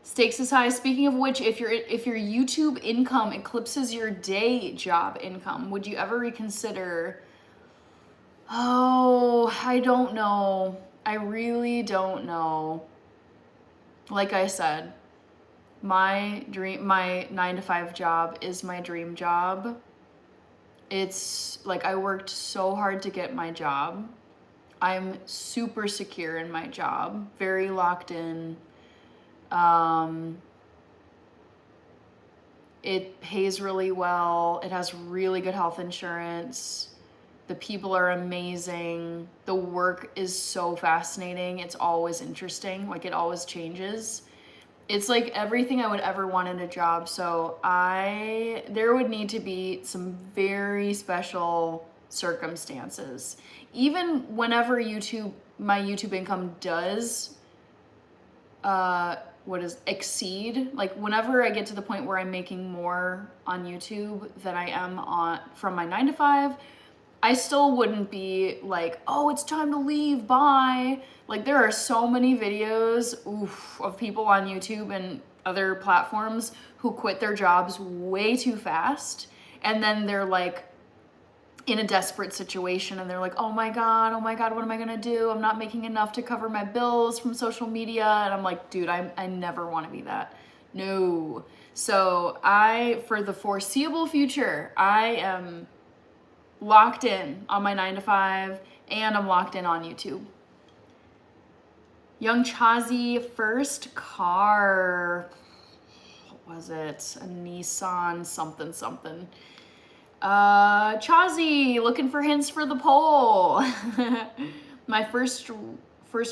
Stakes is high. Speaking of which, if your YouTube income eclipses your day job income, would you ever reconsider? Oh, I don't know. I really don't know. Like I said, my 9-to-5 job is my dream job. It's like I worked so hard to get my job. I'm super secure in my job, very locked in. It pays really well. It has really good health insurance. The people are amazing. The work is so fascinating. It's always interesting. Like it always changes. It's like everything I would ever want in a job. So there would need to be some very special circumstances. Even whenever my YouTube income does exceed, like whenever I get to the point where I'm making more on YouTube than I am from my 9 to 5, I still wouldn't be like, oh, it's time to leave, bye. Like there are so many videos of people on YouTube and other platforms who quit their jobs way too fast, and then they're like in a desperate situation and they're like, oh my God, what am I gonna do? I'm not making enough to cover my bills from social media. And I'm like, dude, I never wanna be that. No. So for the foreseeable future, I am locked in on my 9 to 5 and I'm locked in on YouTube. Young Chazi, first car, what was it? A Nissan something. Chazi, looking for hints for the poll. My first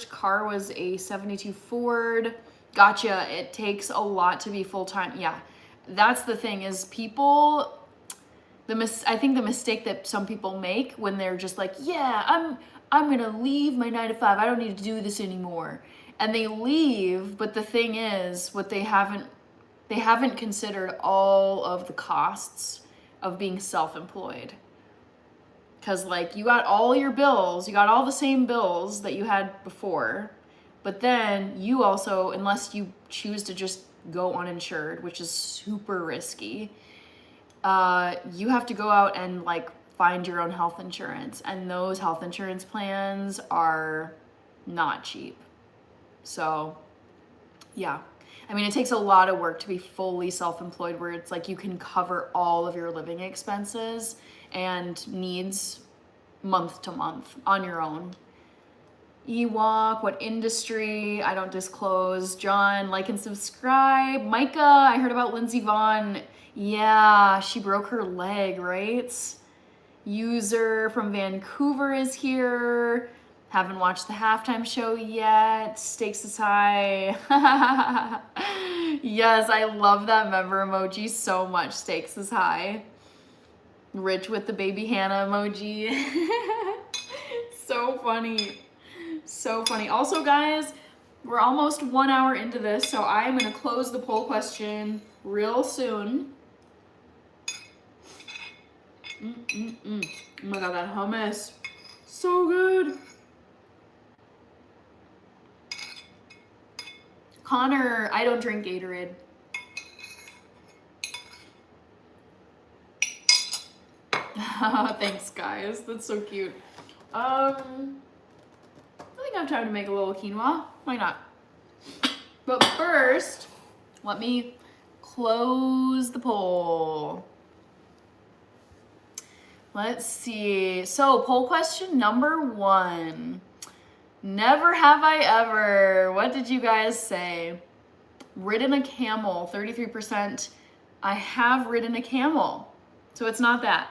car was a 72 Ford. Gotcha. It takes a lot to be full-time. Yeah, that's the thing is people, I think the mistake that some people make when they're just like, yeah, I'm gonna leave my 9 to 5. I don't need to do this anymore. And they leave, but the thing is, what they haven't considered all of the costs of being self-employed. Because like you got all your bills, you got all the same bills that you had before, but then you also, unless you choose to just go uninsured, which is super risky, you have to go out and like find your own health insurance, and those health insurance plans are not cheap. So yeah, I mean, it takes a lot of work to be fully self-employed, where it's like you can cover all of your living expenses and needs month to month on your own. Ewok, what industry? I don't disclose. John, like and subscribe. Micah, I heard about Lindsey Vonn. Yeah, she broke her leg, right? User from Vancouver is here. Haven't watched the halftime show yet. Stakes is high. Yes, I love that member emoji so much. Stakes is high. Rich with the baby Hannah emoji. So funny. So funny. Also, guys, we're almost 1 hour into this, so I am going to close the poll question real soon. Oh my God, that hummus. So good. Connor, I don't drink Gatorade. Thanks, guys. That's so cute. I think I have time to make a little quinoa. Why not? But first, let me close the poll. Let's see. So, poll question number 1. Never have I ever. What did you guys say? Ridden a camel, 33%. I have ridden a camel, so it's not that.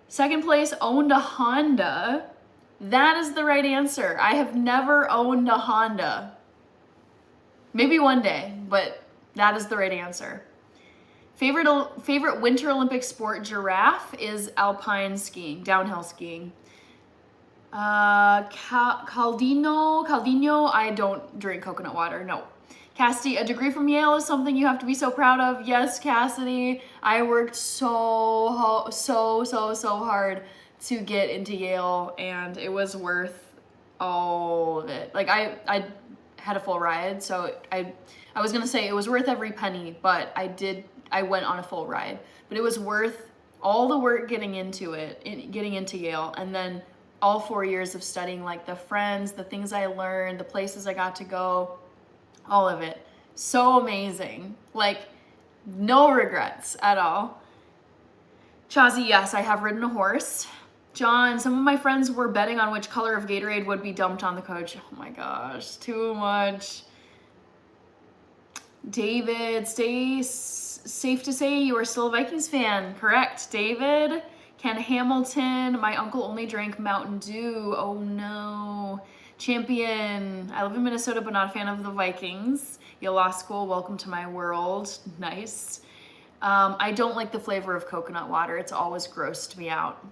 Second place, owned a Honda. That is the right answer. I have never owned a Honda. Maybe one day, but that is the right answer. Favorite Winter Olympic sport, giraffe, is alpine skiing, downhill skiing. Caldino, I don't drink coconut water, no. Cassidy, a degree from Yale is something you have to be so proud of. Yes, Cassidy, I worked so hard to get into Yale, and it was worth all of it. Like I had a full ride, so I was gonna say it was worth every penny, but I went on a full ride, but it was worth all the work getting into Yale, and then all 4 years of studying, like the friends, the things I learned, the places I got to go, all of it. So amazing. Like, no regrets at all. Chazi, yes, I have ridden a horse. John, some of my friends were betting on which color of Gatorade would be dumped on the coach. Oh my gosh, too much. David, safe to say you are still a Vikings fan. Correct, David. Ken Hamilton, my uncle only drank Mountain Dew. Oh no. Champion, I live in Minnesota but not a fan of the Vikings. Yale Law School, welcome to my world. Nice. I don't like the flavor of coconut water. It's always grossed me out.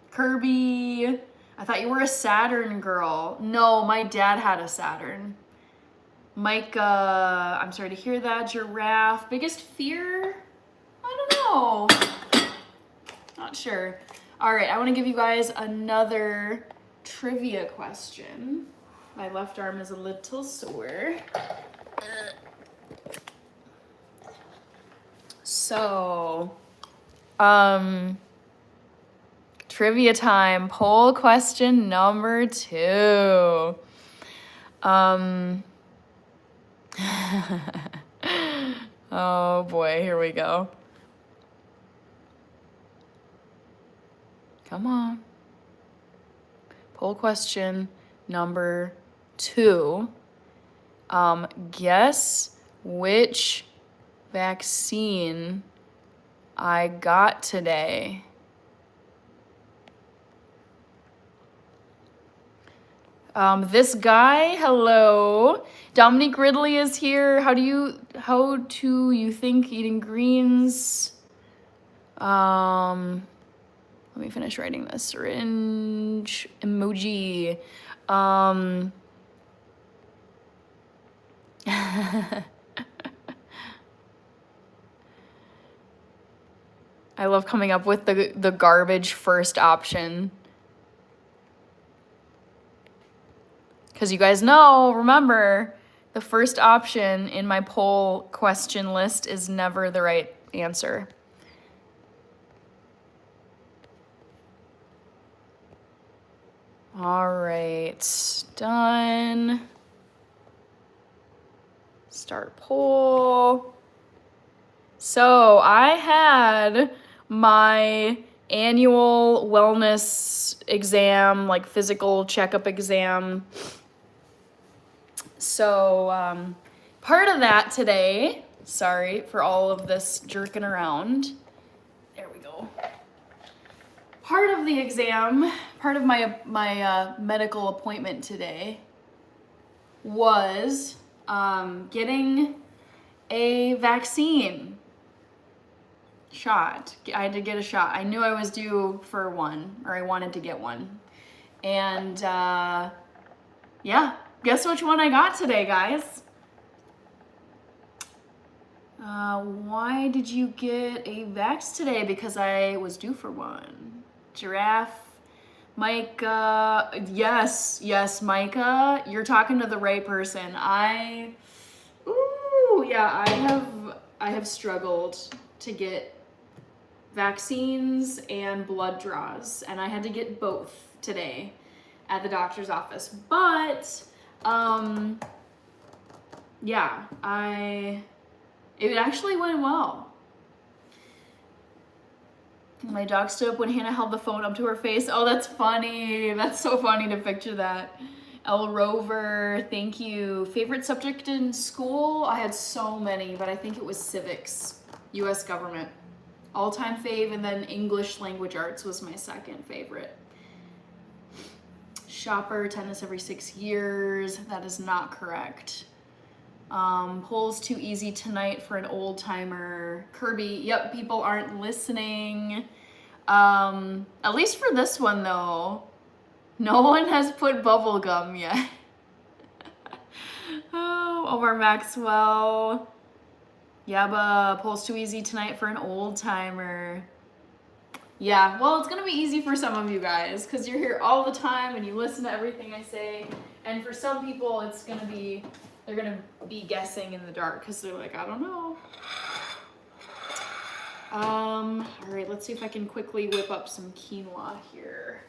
Kirby, I thought you were a Saturn girl. No, my dad had a Saturn. Micah, I'm sorry to hear that. Giraffe, biggest fear? I don't know. Not sure. All right, I want to give you guys another trivia question. My left arm is a little sore. So, trivia time, poll question number 2. Oh boy, here we go. Come on. Poll question number 2. Guess which vaccine I got today. This guy, hello. Dominique Ridley is here. How do you think eating greens? Let me finish writing this. Syringe emoji. I love coming up with the garbage first option. Because you guys know, remember, the first option in my poll question list is never the right answer. All right, done. Start poll. So I had my annual wellness exam, like physical checkup exam. So part of that today, sorry for all of this jerking around. There we go. Part of the exam, part of my medical appointment today was getting a vaccine shot. I had to get a shot. I knew I was due for one, or I wanted to get one. And yeah, guess which one I got today, guys? Why did you get a vax today? Because I was due for one. Giraffe, Micah, yes, Micah, you're talking to the right person. I have struggled to get vaccines and blood draws, and I had to get both today at the doctor's office. But yeah, it actually went well. My dog stood up when Hannah held the phone up to her face. Oh, that's funny. That's so funny to picture that. El Rover, thank you. Favorite subject in school? I had so many, but I think it was civics, U.S. government. All-time fave, and then English language arts was my second favorite. Shopper, tennis every 6 years. That is not correct. Poll's too easy tonight for an old timer. Kirby, yep, people aren't listening. At least for this one though, no one has put bubblegum yet. Oh, Omar Maxwell. Yaba, poll's too easy tonight for an old timer. Yeah, well, it's gonna be easy for some of you guys because you're here all the time and you listen to everything I say. And for some people, they're gonna be guessing in the dark because they're like, I don't know. All right, let's see if I can quickly whip up some quinoa here.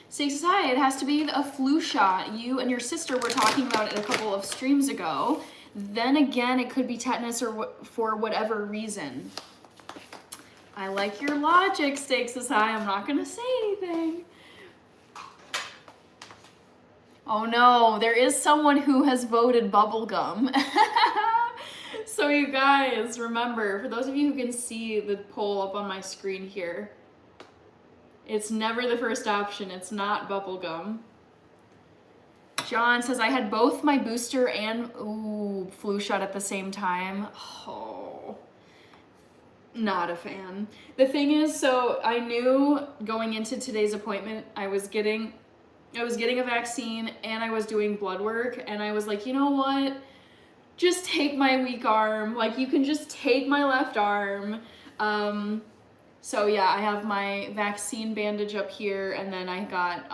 Says, hi, it has to be a flu shot. You and your sister were talking about it a couple of streams ago. Then again, it could be tetanus or for whatever reason. I like your logic, Steak says hi. I'm not gonna say anything. Oh no, there is someone who has voted bubblegum. So you guys, remember, for those of you who can see the poll up on my screen here, it's never the first option. It's not bubblegum. John says, I had both my booster and flu shot at the same time. Oh. Not a fan. The thing is, so I knew going into today's appointment, I was getting a vaccine and I was doing blood work, and I was like, you know what? Just take my weak arm. Like, you can just take my left arm. So yeah, I have my vaccine bandage up here, and then I got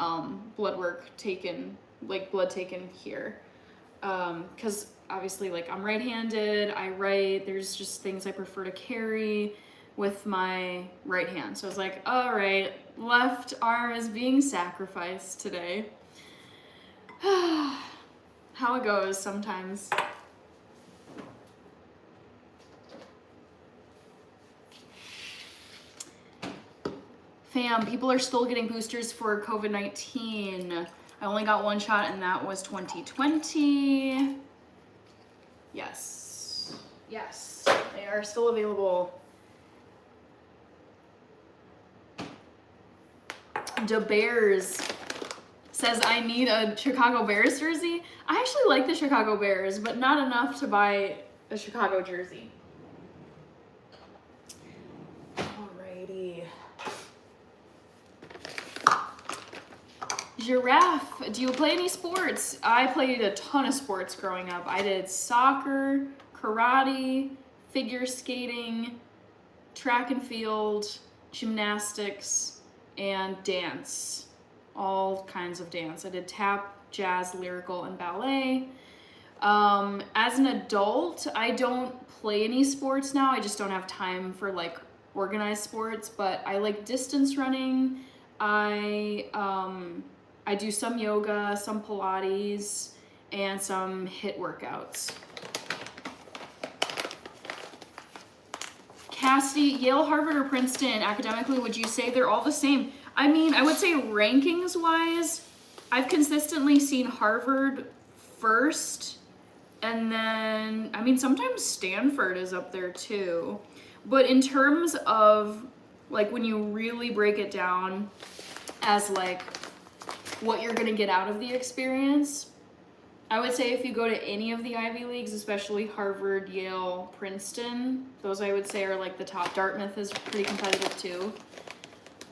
blood work taken, like blood taken here. Because obviously, like, I'm right-handed, I write, there's just things I prefer to carry with my right hand. So I was like, all right, left arm is being sacrificed today. How it goes sometimes. Fam, people are still getting boosters for COVID-19. I only got one shot, and that was 2020. Yes. Yes, they are still available. Da Bears says, I need a Chicago Bears jersey. I actually like the Chicago Bears, but not enough to buy a Chicago jersey. Alrighty. Giraffe, do you play any sports? I played a ton of sports growing up. I did soccer, karate, figure skating, track and field, gymnastics, and dance. All kinds of dance. I did tap, jazz, lyrical, and ballet. As an adult, I don't play any sports now. I just don't have time for like organized sports, but I like distance running. I do some yoga, some Pilates, and some HIIT workouts. Cassidy, Yale, Harvard, or Princeton, academically, would you say they're all the same? I mean, I would say rankings-wise, I've consistently seen Harvard first, and then, I mean, sometimes Stanford is up there too. But in terms of, like, when you really break it down as, like, what you're gonna get out of the experience, I would say if you go to any of the Ivy Leagues, especially Harvard, Yale, Princeton, those I would say are like the top. Dartmouth is pretty competitive too.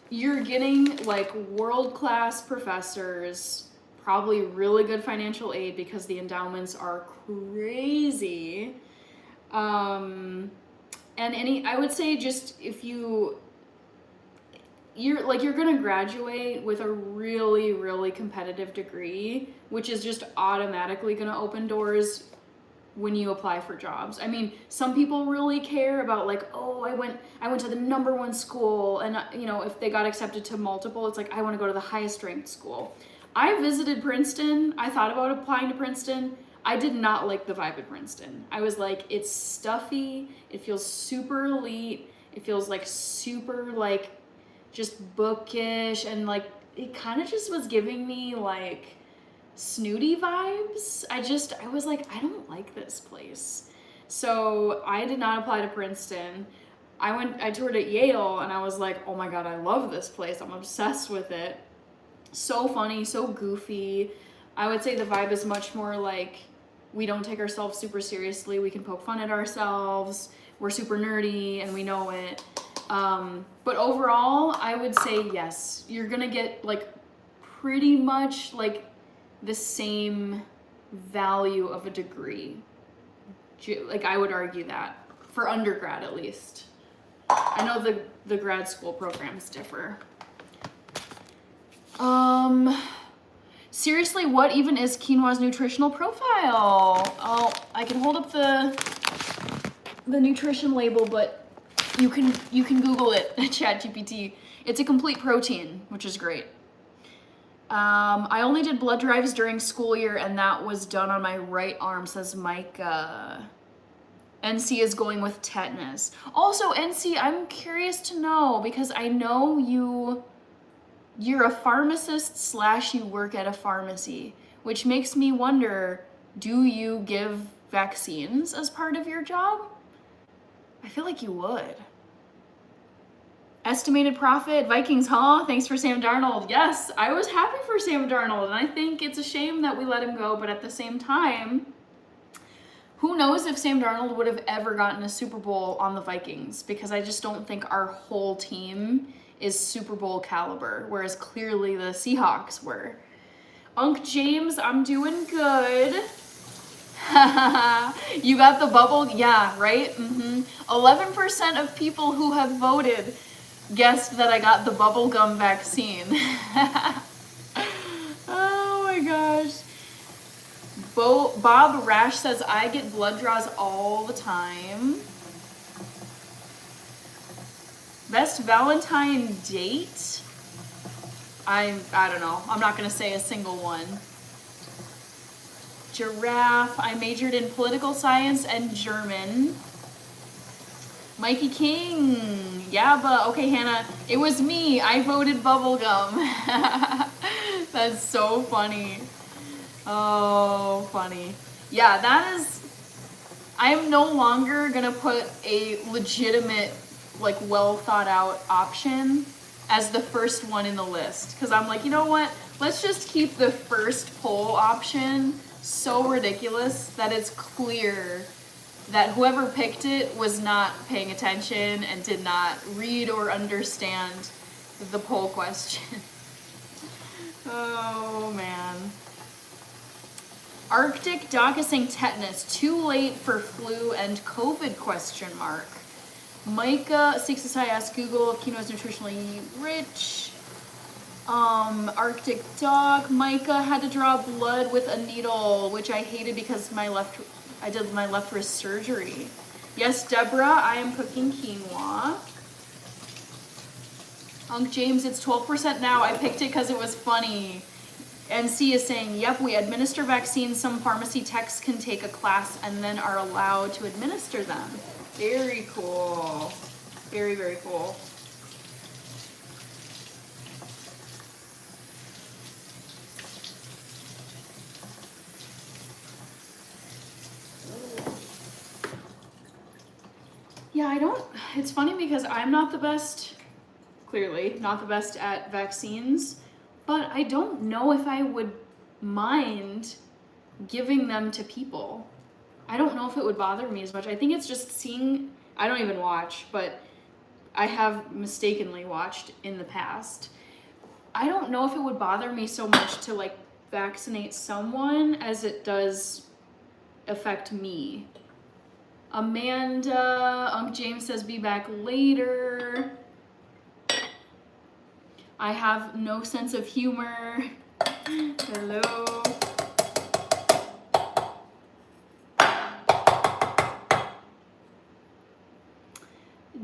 You're getting like world-class professors, probably really good financial aid because the endowments are crazy. And I would say just if you're gonna graduate with a really, really competitive degree, which is just automatically gonna open doors when you apply for jobs. I mean, some people really care about like, oh, I went to the #1 school, and you know, if they got accepted to multiple, it's like, I wanna go to the highest ranked school. I visited Princeton, I thought about applying to Princeton. I did not like the vibe at Princeton. I was like, it's stuffy, it feels super elite, it feels like super like, just bookish, and like it kind of just was giving me like snooty vibes. I was like, I don't like this place. So I did not apply to Princeton. I toured at Yale, and I was like, oh my god, I love this place. I'm obsessed with it. So funny, so goofy. I would say the vibe is much more like, we don't take ourselves super seriously. We can poke fun at ourselves. We're super nerdy, and we know it. But overall, I would say yes, you're gonna get like pretty much like the same value of a degree. Like, I would argue that for undergrad at least. I know the grad school programs differ. Seriously, what even is quinoa's nutritional profile? Oh, I can hold up the nutrition label, but you can Google it, ChatGPT. It's a complete protein, which is great. I only did blood drives during school year, and that was done on my right arm, says Micah. NC is going with tetanus. Also, NC, I'm curious to know, because I know you're a pharmacist / you work at a pharmacy, which makes me wonder, do you give vaccines as part of your job? I feel like you would. Estimated profit, Vikings, huh? Thanks for Sam Darnold. Yes, I was happy for Sam Darnold, and I think it's a shame that we let him go, but at the same time, Who knows if Sam Darnold would have ever gotten a Super Bowl on the Vikings, because I just don't think our whole team is Super Bowl caliber, whereas clearly the Seahawks were. Unc James, I'm doing good. You got the bubble? Yeah, right? 11% of people who have voted guessed that I got the bubblegum vaccine. Oh my gosh. Bob Rash says, I get blood draws all the time. Best Valentine date? I don't know. I'm not going to say a single one. Giraffe. I majored in political science and German. Mikey King. Yeah, but okay, Hannah. It was me. I voted bubblegum. That's so funny. Oh, funny. Yeah, that is... I'm no longer going to put a legitimate, like, well thought out option as the first one in the list. Because I'm like, you know what? Let's just keep the first poll option so ridiculous that it's clear that whoever picked it was not paying attention and did not read or understand the poll question. Oh, man. Arctic Doc is saying tetanus, too late for flu and COVID question mark. Micah, Six I asked Google if quinoa is nutritionally rich. Arctic Doc, Micah had to draw blood with a needle, which I hated because I did my left wrist surgery. Yes, Deborah, I am cooking quinoa. Unc James, it's 12% now. I picked it because it was funny. NC is saying, yep, we administer vaccines. Some pharmacy techs can take a class and then are allowed to administer them. Very cool. Very, very cool. Yeah, it's funny because I'm not the best, clearly, not the best at vaccines. But I don't know if I would mind giving them to people. I don't know if it would bother me as much. I think it's just seeing, I don't even watch, but I have mistakenly watched in the past. I don't know if it would bother me so much to like vaccinate someone as it does affect me. Amanda, Unc James says be back later. I have no sense of humor. Hello.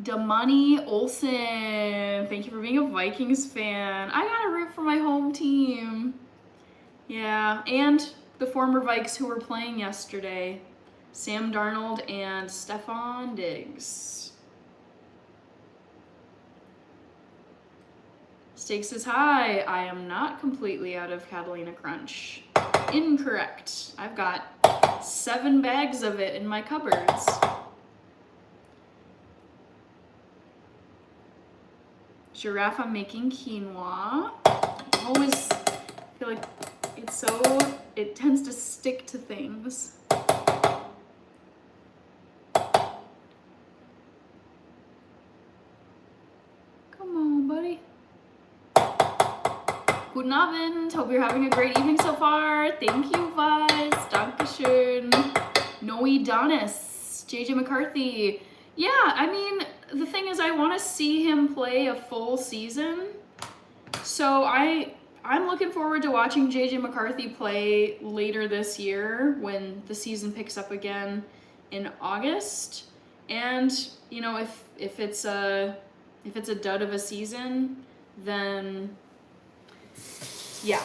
Damani Olsen, thank you for being a Vikings fan. I gotta root for my home team. Yeah, and the former Vikes who were playing yesterday. Sam Darnold and Stephon Diggs. Stakes is high. I am not completely out of Catalina Crunch. Incorrect. I've got 7 bags of it in my cupboards. Giraffe, I'm making quinoa. I always feel like it tends to stick to things. Come on, buddy. Guten Abend. Hope you're having a great evening so far. Thank you, Vice. Dankeschön. Noe Donis. JJ McCarthy. Yeah, I mean, the thing is I want to see him play a full season. So I'm looking forward to watching JJ McCarthy play later this year when the season picks up again in August. And, you know, if it's a dud of a season, then yeah,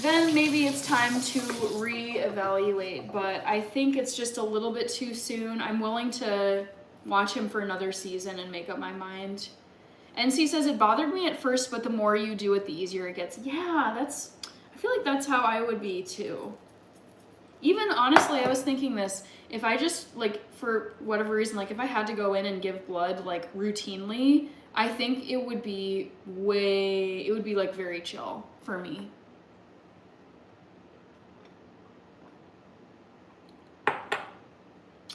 then maybe it's time to reevaluate, but I think it's just a little bit too soon. I'm willing to watch him for another season and make up my mind. NC says it bothered me at first, but the more you do it, the easier it gets. Yeah, I feel like that's how I would be too. Even honestly, I was thinking this, if I just like, for whatever reason, like if I had to go in and give blood like routinely, I think it would be like very chill for me.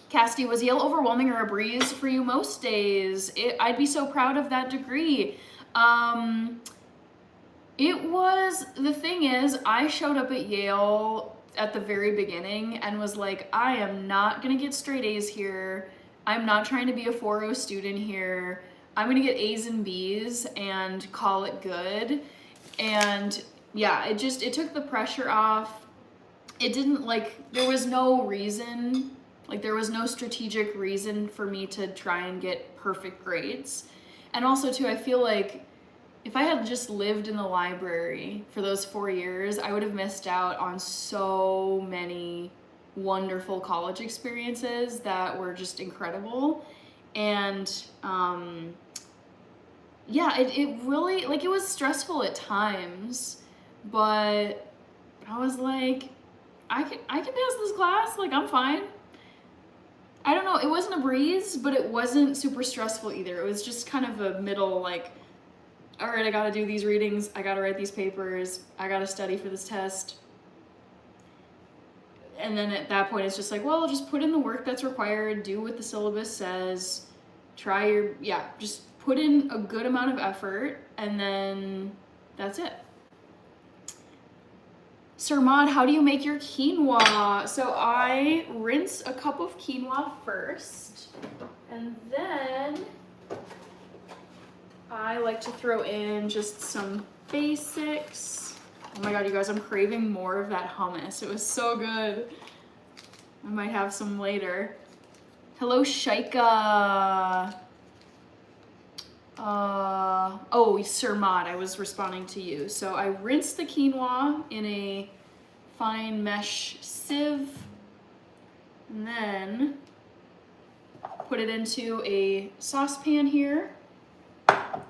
Cassidy, was Yale overwhelming or a breeze for you most days? I'd be so proud of that degree. It was, the thing is, I showed up at Yale at the very beginning and was like, I am not gonna get straight A's here. I'm not trying to be a 4.0 student here. I'm gonna get A's and B's and call it good. And yeah, it took the pressure off. It didn't, like, there was no reason, like there was no strategic reason for me to try and get perfect grades. And also too, I feel like if I had just lived in the library for those 4 years, I would have missed out on so many wonderful college experiences that were just incredible. And yeah, it really, like, it was stressful at times, but I was like, I can pass this class, like, I'm fine. I don't know, it wasn't a breeze, but it wasn't super stressful either. It was just kind of a middle, like, all right, I gotta do these readings, I gotta write these papers, I gotta study for this test. And then at that point, it's just like, well, just put in the work that's required, do what the syllabus says, just put in a good amount of effort, and then that's it. Sir Mod, how do you make your quinoa? So I rinse a cup of quinoa first, and then I like to throw in just some basics. Oh my god, you guys, I'm craving more of that hummus. It was so good. I might have some later. Hello, Shaika. Oh, Sir Mod, I was responding to you. So I rinse the quinoa in a fine mesh sieve, and then put it into a saucepan here. Oh,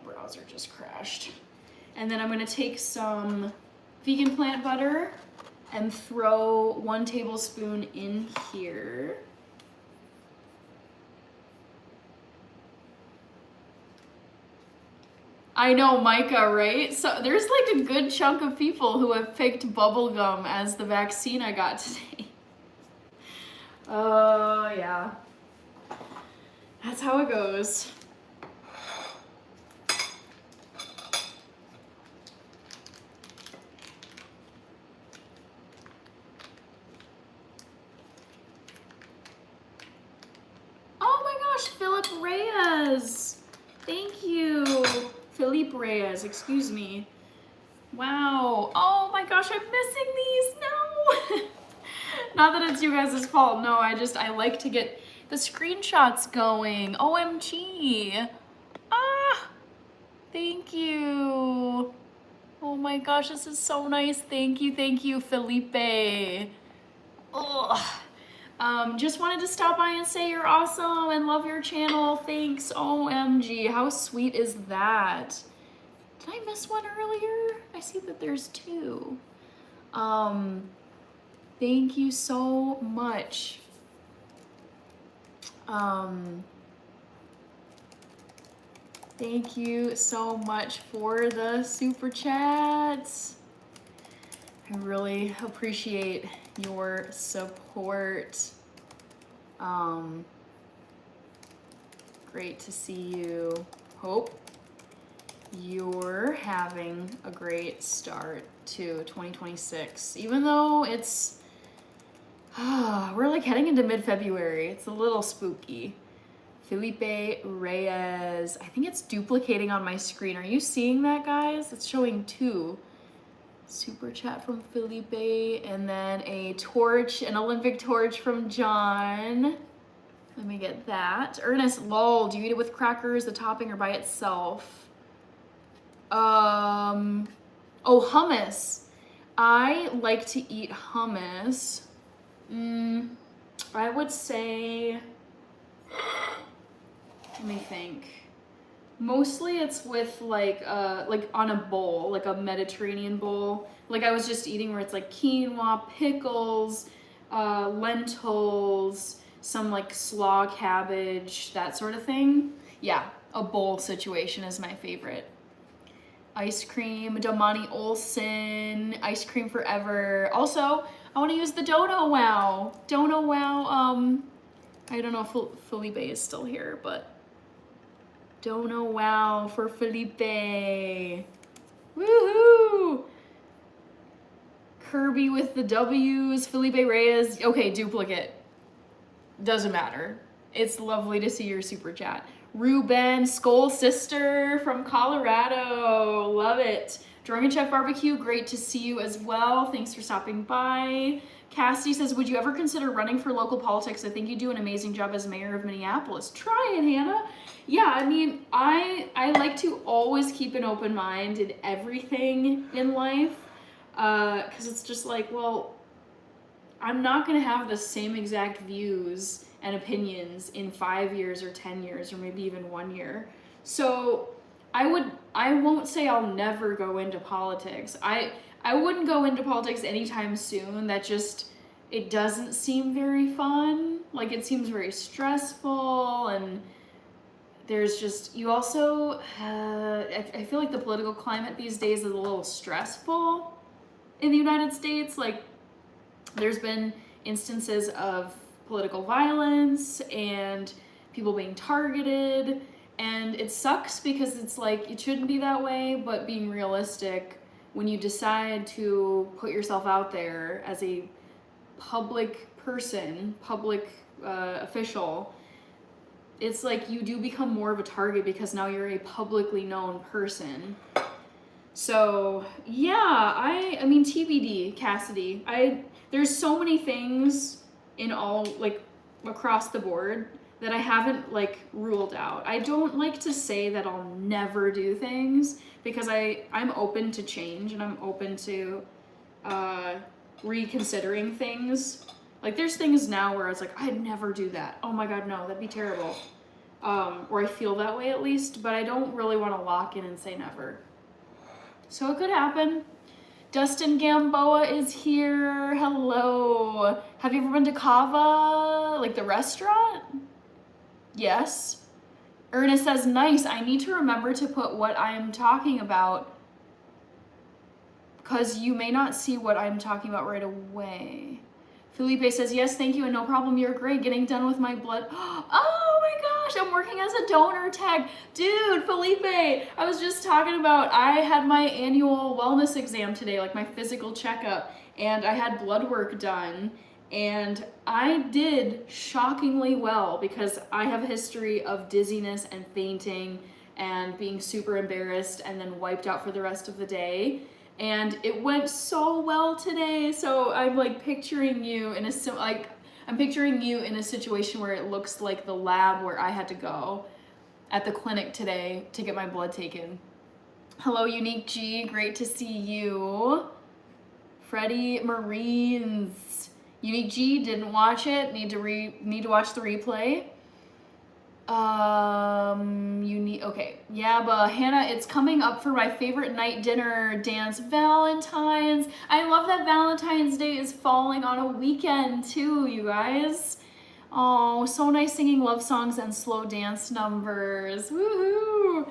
browser just crashed. And then I'm gonna take some vegan plant butter and throw 1 tablespoon in here. I know, Micah, right? So there's like a good chunk of people who have picked bubblegum as the vaccine I got today. Oh, yeah. That's how it goes. Oh my gosh, Philip Reyes. Thank you. Felipe Reyes, excuse me. Wow. Oh my gosh, I'm missing these. No. Not that it's you guys' fault. No, I like to get the screenshots going. OMG. Ah. Thank you. Oh my gosh, this is so nice. Thank you, Felipe. Ugh. Just wanted to stop by and say you're awesome and love your channel. Thanks, OMG. How sweet is that? Did I miss one earlier? I see that there's 2. Thank you so much. Thank you so much for the super chats. I really appreciate your support. Great to see you. Hope you're having a great start to 2026. Even though it's, we're like heading into mid-February. It's a little spooky. Felipe Reyes. I think it's duplicating on my screen. Are you seeing that, guys? It's showing 2. Super chat from Felipe, and then a torch, an Olympic torch from John. Let me get that. Ernest, lol, do you eat it with crackers, the topping, or by itself? Oh, hummus. I like to eat hummus. I would say, let me think. Mostly it's with like on a bowl, like a Mediterranean bowl. Like I was just eating where it's like quinoa, pickles, lentils, some like slaw cabbage, that sort of thing. Yeah, a bowl situation is my favorite. Ice cream, Damani Olson, ice cream forever. Also, I want to use the Dono Wow. Dono Wow, I don't know if Felipe is still here, but Dono Wow for Felipe. Woohoo! Kirby with the W's, Felipe Reyes. Okay, duplicate. Doesn't matter. It's lovely to see your super chat. Ruben, Skull Sister from Colorado. Love it. Drunken Chef Barbecue, great to see you as well. Thanks for stopping by. Cassidy says, would you ever consider running for local politics? I think you do an amazing job as mayor of Minneapolis. Try it, Hannah. Yeah, I mean, I like to always keep an open mind in everything in life. Because it's just like, well, I'm not going to have the same exact views and opinions in 5 years or 10 years or maybe even 1 year. So I won't say I'll never go into politics. I wouldn't go into politics anytime soon. That just, it doesn't seem very fun. Like, it seems very stressful, and there's just, you also, I feel like the political climate these days is a little stressful in the United States. Like, there's been instances of political violence and people being targeted, and it sucks because it's like, it shouldn't be that way, but being realistic, when you decide to put yourself out there as a public person, public official, it's like you do become more of a target because now you're a publicly known person. So yeah, I mean, TBD, Cassidy. There's so many things in all, like, across the board that I haven't, like, ruled out. I don't like to say that I'll never do things because I'm open to change, and I'm open to reconsidering things. Like, there's things now where it's like, I'd never do that. Oh my God, no, that'd be terrible. Or I feel that way at least, but I don't really want to lock in and say never. So it could happen. Dustin Gamboa is here. Hello. Have you ever been to Kava, like the restaurant? Yes. Ernest says, nice. I need to remember to put what I am talking about because you may not see what I'm talking about right away. Felipe says, yes, thank you, and no problem, you're great. Getting done with my blood. Oh my gosh, I'm working as a donor tag. Dude, Felipe, I was just talking about, I had my annual wellness exam today, like my physical checkup, and I had blood work done, and I did shockingly well because I have a history of dizziness and fainting and being super embarrassed and then wiped out for the rest of the day. And it went so well today. So I'm like picturing you in I'm picturing you in a situation where it looks like the lab where I had to go at the clinic today to get my blood taken. Hello, Unique G, great to see you. Freddie Marines. Unique G, didn't watch it, need to watch the replay. Okay, yeah, but Hannah, it's coming up for my favorite night dinner dance, Valentine's. I love that Valentine's Day is falling on a weekend too, you guys. Oh, so nice singing love songs and slow dance numbers. Woohoo!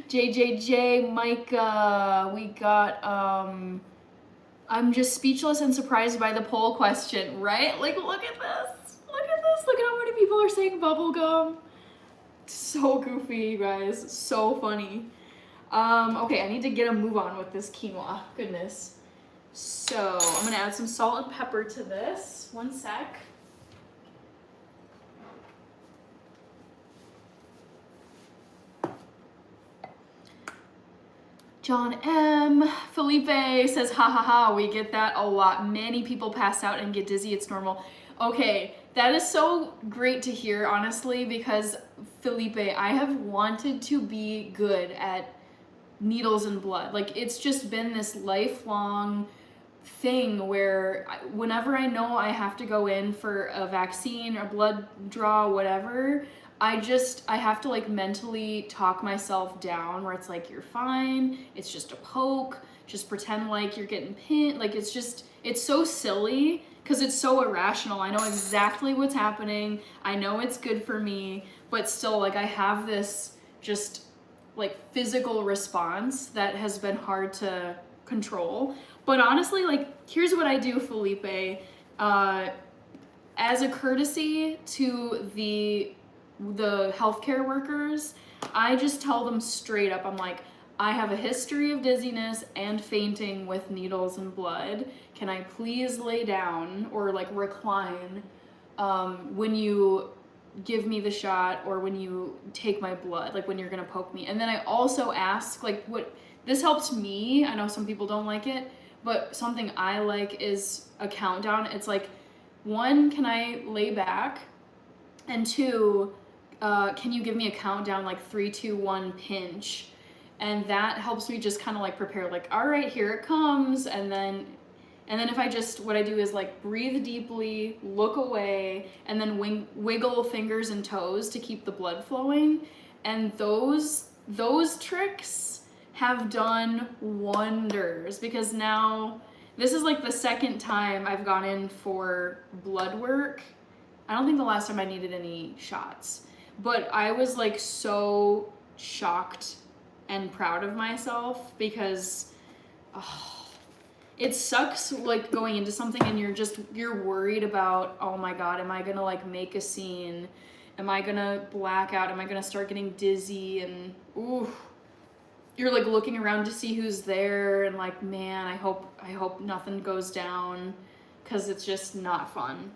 JJJ, Micah, we got, I'm just speechless and surprised by the poll question, right? Like, look at this. Look at this. Look at how many people are saying bubblegum. So goofy, you guys. So funny. Okay, I need to get a move on with this quinoa. Goodness. So I'm gonna add some salt and pepper to this. One sec. John M. Felipe says, ha ha ha, we get that a lot. Many people pass out and get dizzy. It's normal. Okay, that is so great to hear, honestly, because Felipe, I have wanted to be good at needles and blood. Like, it's just been this lifelong thing where whenever I know I have to go in for a vaccine or blood draw, whatever, I have to like mentally talk myself down where it's like, you're fine, it's just a poke, just pretend like you're getting pinned. Like, it's so silly because it's so irrational. I know exactly what's happening. I know it's good for me, but still, like, I have this just like physical response that has been hard to control. But honestly, like, here's what I do, Felipe. As a courtesy to the healthcare workers, I just tell them straight up, I'm like, I have a history of dizziness and fainting with needles and blood. Can I please lay down or like recline when you give me the shot or when you take my blood, like when you're gonna poke me? And then I also ask, like, what this helps me. I know some people don't like it, but something I like is a countdown. It's like, 1, can I lay back? And 2, can you give me a countdown, like 3, 2, 1, pinch? And that helps me just kind of like prepare, like, all right, here it comes. And then if I just, what I do is like breathe deeply, look away, and then wiggle fingers and toes to keep the blood flowing. And those tricks have done wonders, because now this is like the second time I've gone in for blood work. I don't think the last time I needed any shots, but I was like so shocked and proud of myself, because it sucks like going into something and you're worried about, oh my God, am I gonna like make a scene? Am I gonna black out? Am I gonna start getting dizzy? And you're like looking around to see who's there, and like, man, I hope nothing goes down, because it's just not fun.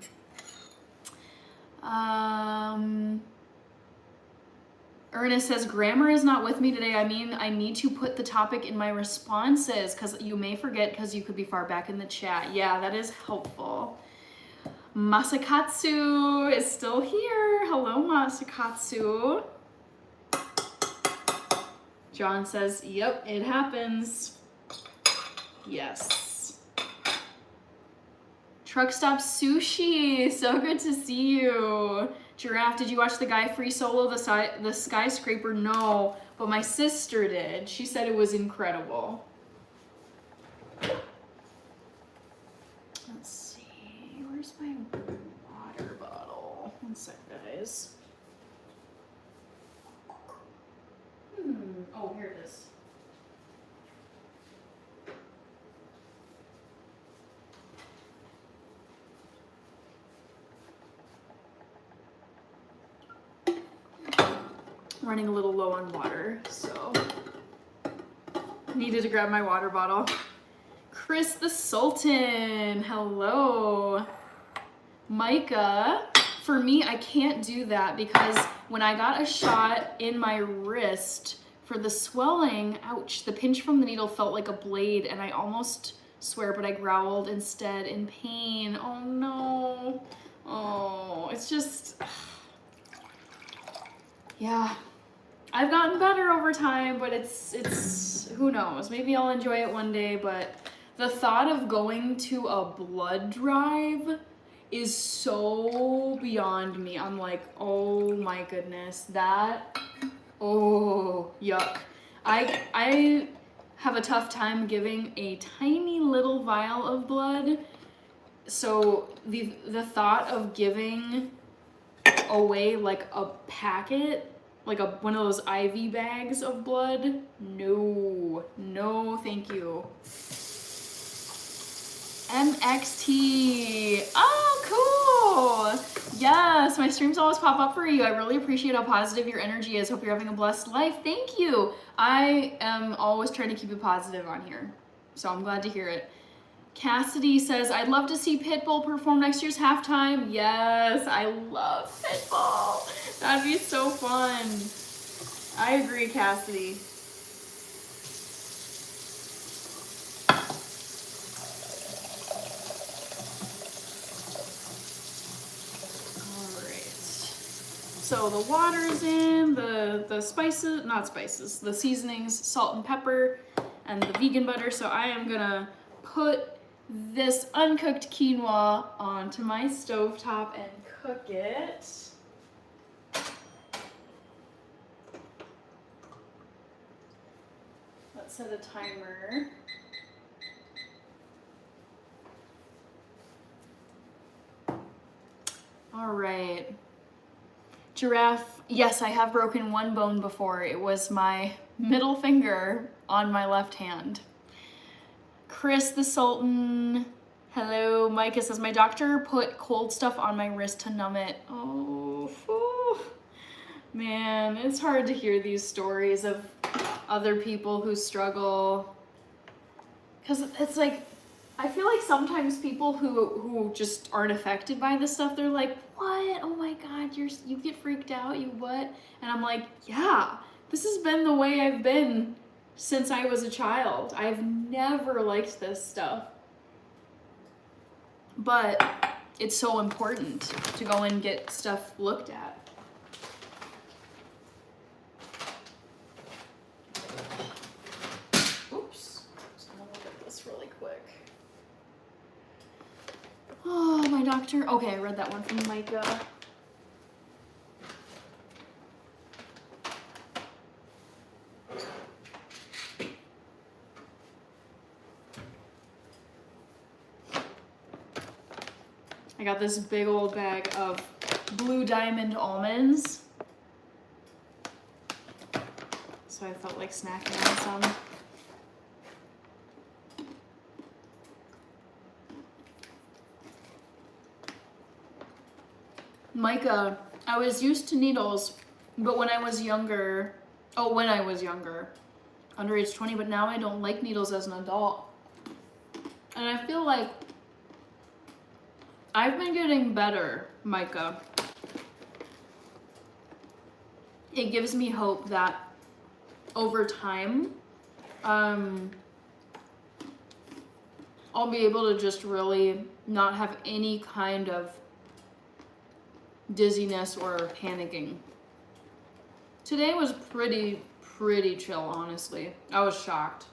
Ernest says, grammar is not with me today. I mean, I need to put the topic in my responses, because you may forget because you could be far back in the chat. Yeah, that is helpful. Masakatsu is still here. Hello, Masakatsu. John says, yep, it happens. Yes. Truck Stop Sushi, so good to see you. Giraffe, did you watch the guy free solo the skyscraper? No, but my sister did. She said it was incredible. Let's see, where's my water bottle? One sec, guys. Oh, here it is. Running a little low on water, so needed to grab my water bottle. Chris the Sultan, hello. Micah, for me, I can't do that because when I got a shot in my wrist for the swelling, ouch, the pinch from the needle felt like a blade, and I almost swear, but I growled instead in pain. Oh no. Oh, it's just, yeah. I've gotten better over time, but it's who knows, maybe I'll enjoy it one day, but the thought of going to a blood drive is so beyond me. I'm like, oh my goodness, that, oh, yuck. I have a tough time giving a tiny little vial of blood, so the thought of giving away like a packet, like one of those IV bags of blood, no, thank you. MXT, oh, cool. Yes, my streams always pop up for you. I really appreciate how positive your energy is. Hope you're having a blessed life. Thank you. I am always trying to keep it positive on here, so I'm glad to hear it. Cassidy says, I'd love to see Pitbull perform next year's halftime. Yes, I love Pitbull. That'd be so fun. I agree, Cassidy. All right. So the water's in, the spices, not spices, the seasonings, salt and pepper, and the vegan butter. So I am gonna put this uncooked quinoa onto my stovetop and cook it. Let's set a timer. All right. Giraffe, yes, I have broken one bone before. It was my middle finger on my left hand. Chris the Sultan. Hello. Micah says, my doctor put cold stuff on my wrist to numb it. Oh, phew. Man, it's hard to hear these stories of other people who struggle. Because it's like, I feel like sometimes people who just aren't affected by this stuff, they're like, what? Oh my God, you get freaked out, you what? And I'm like, yeah, this has been the way I've been since I was a child. I've never liked this stuff. But it's so important to go and get stuff looked at. Oops, just gonna look at this really quick. Oh, my doctor. Okay, I read that one from Micah. I got this big old bag of Blue Diamond almonds. So I felt like snacking on some. Micah, I was used to needles, but when I was younger, under age 20, but now I don't like needles as an adult. And I feel like I've been getting better, Micah. It gives me hope that over time, I'll be able to just really not have any kind of dizziness or panicking. Today was pretty chill, honestly. I was shocked.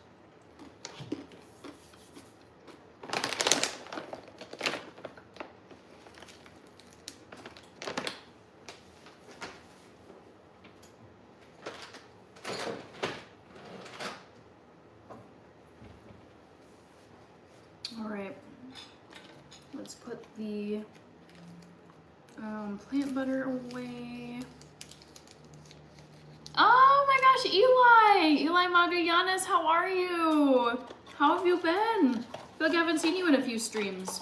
All right, let's put the plant butter away. Oh my gosh, Eli Magallanes, how are you? How have you been? I feel like I haven't seen you in a few streams.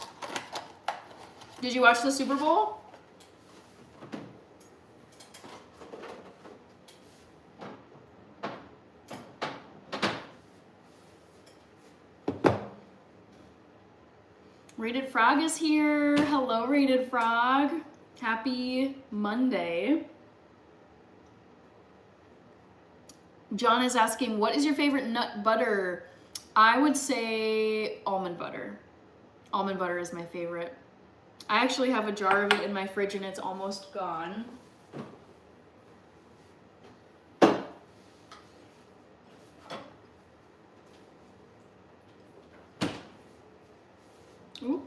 Did you watch the Super Bowl? Rated Frog is here. Hello, Rated Frog. Happy Monday. John is asking, what is your favorite nut butter? I would say almond butter. Almond butter is my favorite. I actually have a jar of it in my fridge and it's almost gone. Ooh.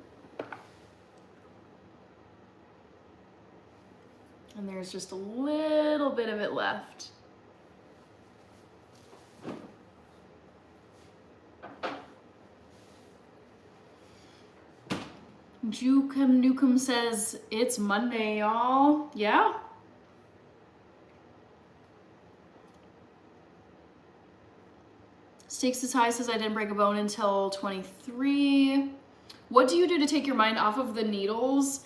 And there's just a little bit of it left. Jukem Nukem says, it's Monday, y'all. Yeah? Stakes is High says, I didn't break a bone until 23. What do you do to take your mind off of the needles?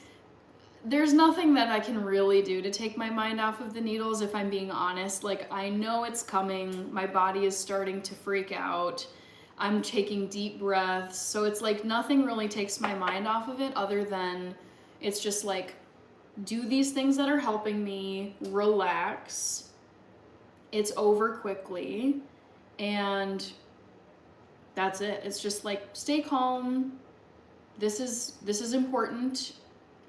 There's nothing that I can really do to take my mind off of the needles, if I'm being honest. Like, I know it's coming. My body is starting to freak out. I'm taking deep breaths. So it's like nothing really takes my mind off of it other than it's just like, do these things that are helping me, relax. It's over quickly. And that's it. It's just like, stay calm. This is important.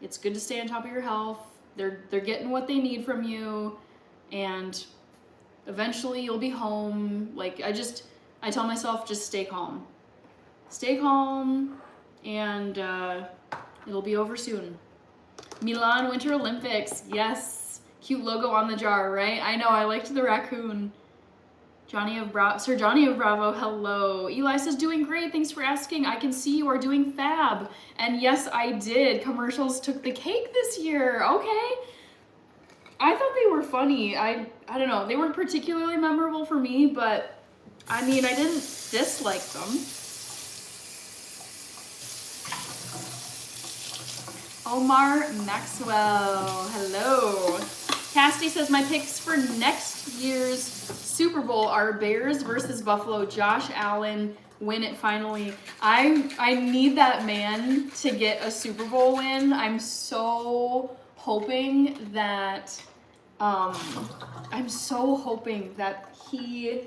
It's good to stay on top of your health. They're getting what they need from you, and eventually you'll be home. Like, I tell myself, just stay calm. Stay calm, and it'll be over soon. Milan Winter Olympics, yes. Cute logo on the jar, right? I know, I liked the raccoon. Sir Johnny of Bravo, hello. Eli says, doing great, thanks for asking. I can see you are doing fab. And yes, I did. Commercials took the cake this year, okay. I thought they were funny. I don't know, they weren't particularly memorable for me, but I mean, I didn't dislike them. Omar Maxwell, hello. Cassidy says, my picks for next year's Super Bowl are Bears versus Buffalo. Josh Allen win it finally. I need that man to get a Super Bowl win. I'm so hoping that he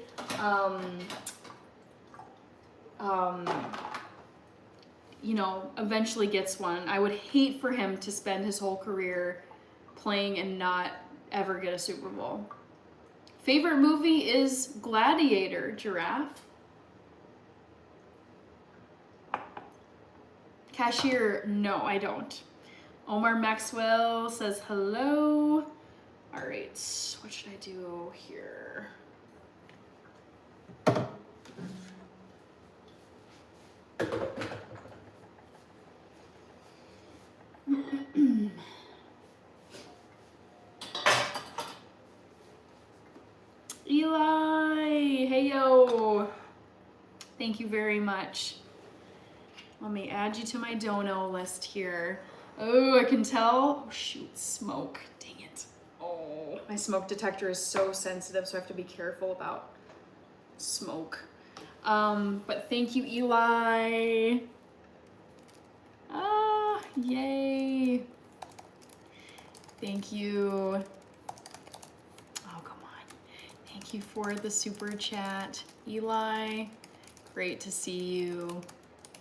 you know, eventually gets one. I would hate for him to spend his whole career playing and not ever get a Super Bowl. Favorite movie is Gladiator, Giraffe. Cashier, no, I don't. Omar Maxwell says hello. All right, what should I do here? Eli, hey yo. Thank you very much. Let me add you to my dono list here. Oh, I can tell. Oh shoot, smoke. Dang it. Oh, my smoke detector is so sensitive, so I have to be careful about smoke. But thank you, Eli. Ah, yay. Thank you. Oh, come on. Thank you for the super chat, Eli. Great to see you,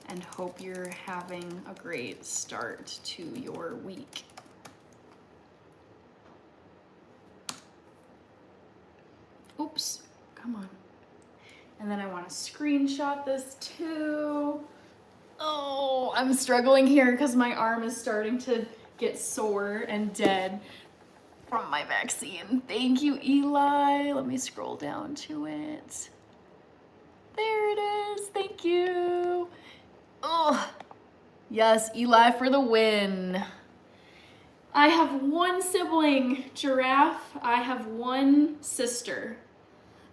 and hope you're having a great start to your week. Oops, come on. And then I want to screenshot this too. Oh, I'm struggling here because my arm is starting to get sore and dead from my vaccine. Thank you, Eli. Let me scroll down to it. There it is. Thank you. Oh, yes, Eli for the win. I have one sibling, Giraffe. I have one sister.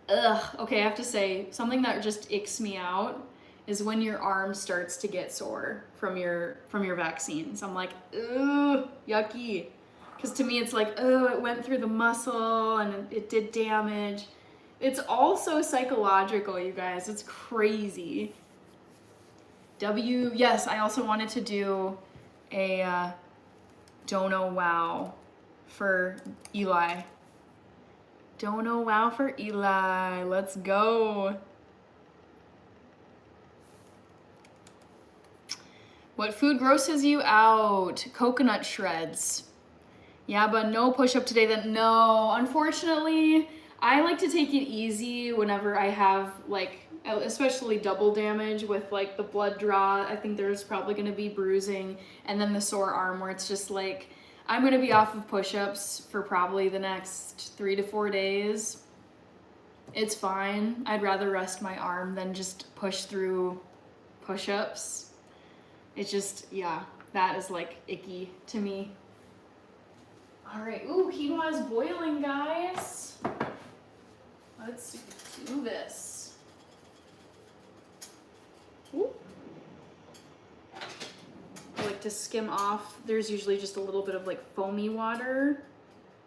Ugh, okay, I have to say, something that just icks me out is when your arm starts to get sore from your vaccines. I'm like, ugh, yucky. Because to me it's like, oh, it went through the muscle and it did damage. It's also psychological, you guys. It's crazy. Yes, I also wanted to do a Dono Wow for Eli. Dono Wow for Eli. Let's go. What food grosses you out? Coconut shreds. Yeah, but no push-up today then. No, unfortunately, I like to take it easy whenever I have, like, especially double damage with, like, the blood draw. I think there's probably going to be bruising, and then the sore arm where it's just like, I'm going to be off of push-ups for probably the next 3 to 4 days. It's fine. I'd rather rest my arm than just push through push-ups. It's just, yeah, that is like icky to me. All right, ooh, quinoa is boiling, guys. Let's do this. Ooh. I like to skim off. There's usually just a little bit of like foamy water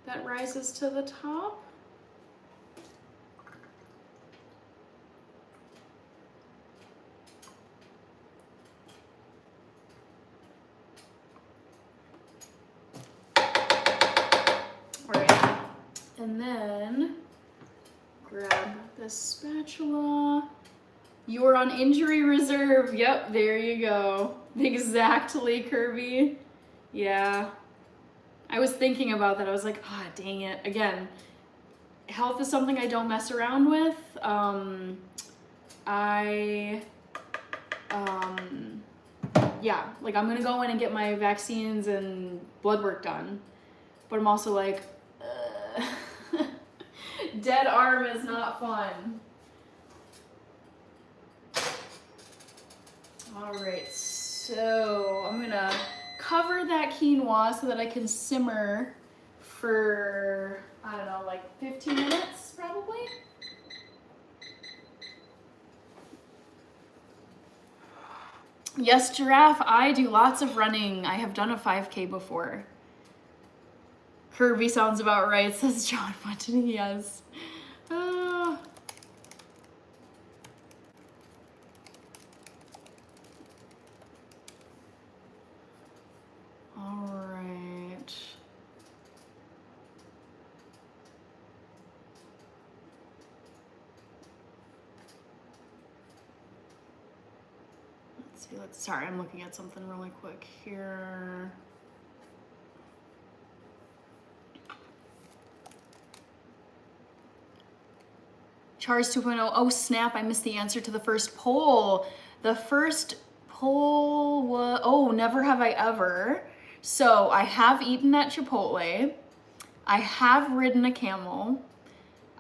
that rises to the top. And then grab the spatula. You're on injury reserve. Yep, there you go. Exactly, Kirby. Yeah. I was thinking about that. I was like, ah, dang it. Again, health is something I don't mess around with. Yeah, like I'm gonna go in and get my vaccines and blood work done. But I'm also like, dead arm is not fun. All right, so I'm gonna cover that quinoa so that I can simmer for, I don't know, like 15 minutes probably. Yes, Giraffe, I do lots of running. I have done a 5K before. Kirby sounds about right, says John Button. Yes. All right. Let's see. Sorry, I'm looking at something really quick here. Chars 2.0. Oh, snap. I missed the answer to the first poll. The first poll was, oh, never have I ever. So I have eaten at Chipotle. I have ridden a camel.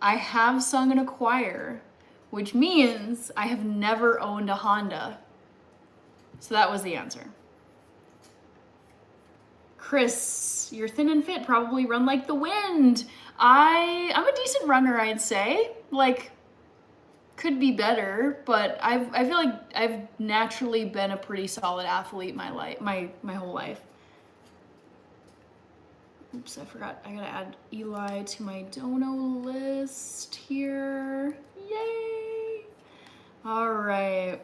I have sung in a choir, which means I have never owned a Honda. So that was the answer. Chris, you're thin and fit, probably run like the wind. I'm a decent runner, I'd say. Like, could be better, but I feel like I've naturally been a pretty solid athlete my whole life. Oops, I forgot. I gotta add Eli to my dono list here. Yay! All right.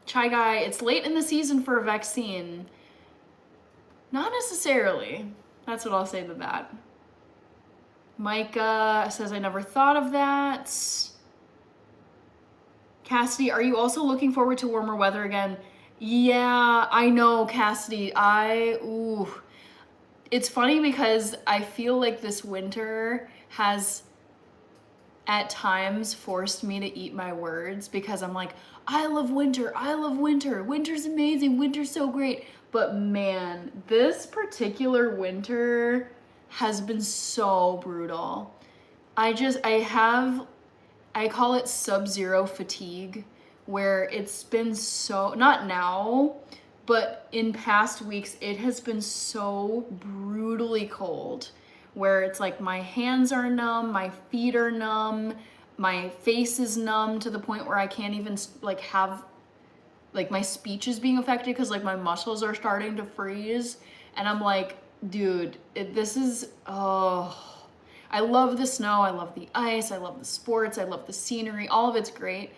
Chai Guy, it's late in the season for a vaccine. Not necessarily. That's what I'll say to that. Micah says, I never thought of that. Cassidy, are you also looking forward to warmer weather again? Yeah, I know, Cassidy. It's funny because I feel like this winter has at times forced me to eat my words because I'm like, I love winter. I love winter. Winter's amazing. Winter's so great. But man, this particular winter has been so brutal. I call it sub-zero fatigue, where it's been so, not now, but in past weeks, it has been so brutally cold, where it's like my hands are numb, my feet are numb, my face is numb to the point where I can't even like have, like my speech is being affected because like my muscles are starting to freeze. And I'm like, dude, I love the snow, I love the ice, I love the sports, I love the scenery, all of it's great.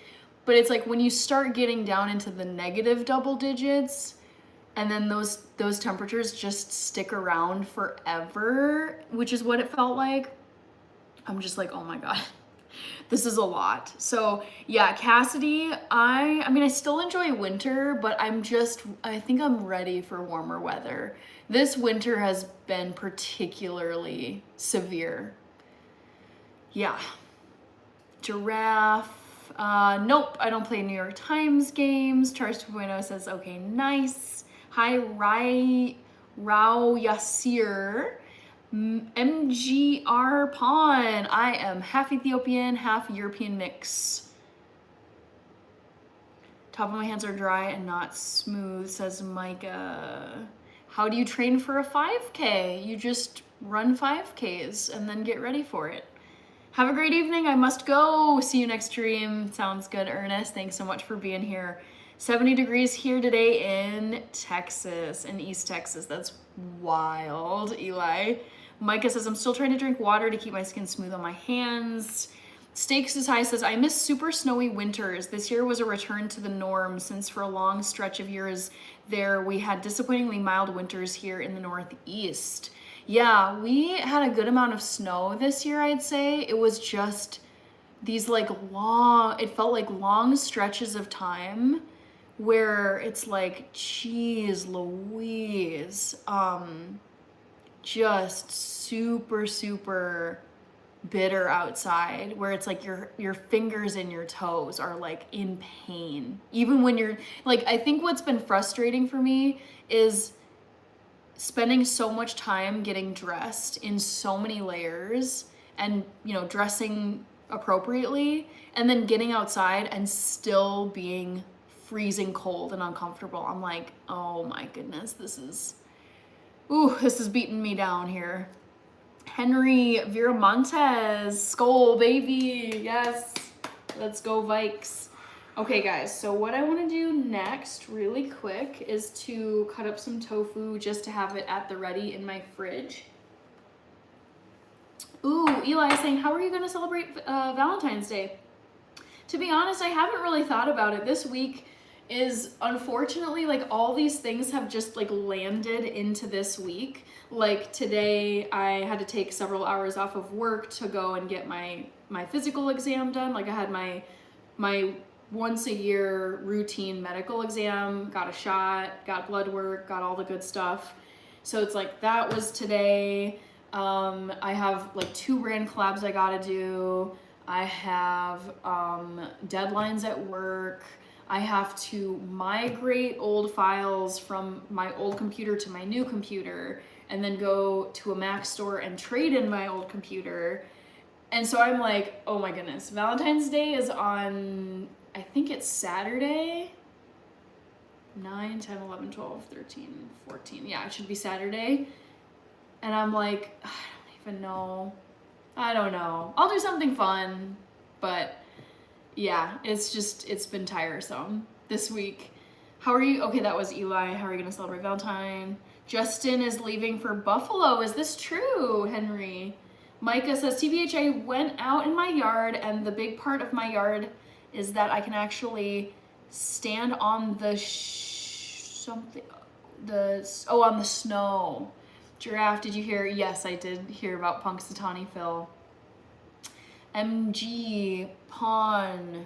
But it's like when you start getting down into the negative double digits and then those temperatures just stick around forever, which is what it felt like, I'm just like, oh my God, this is a lot. So yeah, Cassidy, I mean, I still enjoy winter, but I think I'm ready for warmer weather. This winter has been particularly severe. Yeah. Giraffe. Nope, I don't play New York Times games. Charles 2.0 says, okay, nice. Hi, Rao Yasir. MGR Pawn. I am half Ethiopian, half European mix. Top of my hands are dry and not smooth, says Micah. How do you train for a 5K? You just run 5Ks and then get ready for it. Have a great evening. I must go. See you next stream. Sounds good, Ernest. Thanks so much for being here. 70 degrees here today in Texas, in East Texas. That's wild, Eli. Micah says, I'm still trying to drink water to keep my skin smooth on my hands. Stakes is High says, I miss super snowy winters. This year was a return to the norm since for a long stretch of years there we had disappointingly mild winters here in the Northeast. Yeah, we had a good amount of snow this year, I'd say. It was just these like it felt like long stretches of time where it's like, geez Louise, just super, super bitter outside, where it's like your fingers and your toes are like in pain. Even when you're like, I think what's been frustrating for me is spending so much time getting dressed in so many layers and, you know, dressing appropriately, and then getting outside and still being freezing cold and uncomfortable. I'm like, oh my goodness, this is beating me down here. Henry Viramontes, Skol, baby, yes, let's go Vikes. Okay guys, so what I want to do next really quick is to cut up some tofu just to have it at the ready in my fridge. Ooh, Eli is saying, how are you going to celebrate Valentine's Day? To be honest, I haven't really thought about it. This week is unfortunately like all these things have just like landed into this week. Like today I had to take several hours off of work to go and get my physical exam done. Like I had my once a year routine medical exam, got a shot, got blood work, got all the good stuff. So it's like that was today. I have like 2 brand collabs I gotta do. I have deadlines at work. I have to migrate old files from my old computer to my new computer and then go to a Mac store and trade in my old computer. And so I'm like, oh my goodness, Valentine's Day is on, I think it's Saturday. 9, 10, 11, 12, 13, 14. Yeah, it should be Saturday. And I'm like, I don't even know. I don't know. I'll do something fun, but yeah, it's been tiresome this week. How are you? Okay, that was Eli. How are you gonna celebrate Valentine? Justin is leaving for Buffalo. Is this true, Henry? Micah says, TBH, I went out in my yard, and the big part of my yard is that I can actually stand on the on the snow. Giraffe, did you hear? Yes, I did hear about Punxsutawney Phil. MG, Pawn.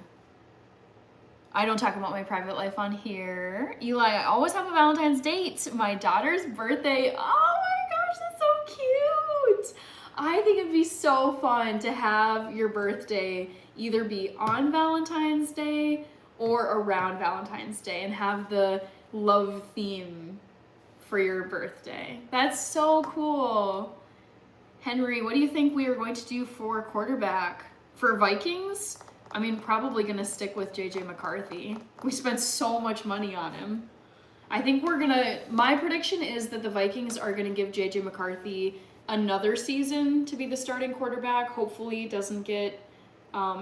I don't talk about my private life on here. Eli, I always have a Valentine's date. My daughter's birthday. Oh my gosh, that's so cute. I think it'd be so fun to have your birthday either be on Valentine's Day or around Valentine's Day and have the love theme for your birthday. That's so cool. Henry, what do you think we are going to do for quarterback? For Vikings? I mean, probably gonna stick with JJ McCarthy. We spent so much money on him. I think my prediction is that the Vikings are gonna give JJ McCarthy another season to be the starting quarterback. Hopefully doesn't get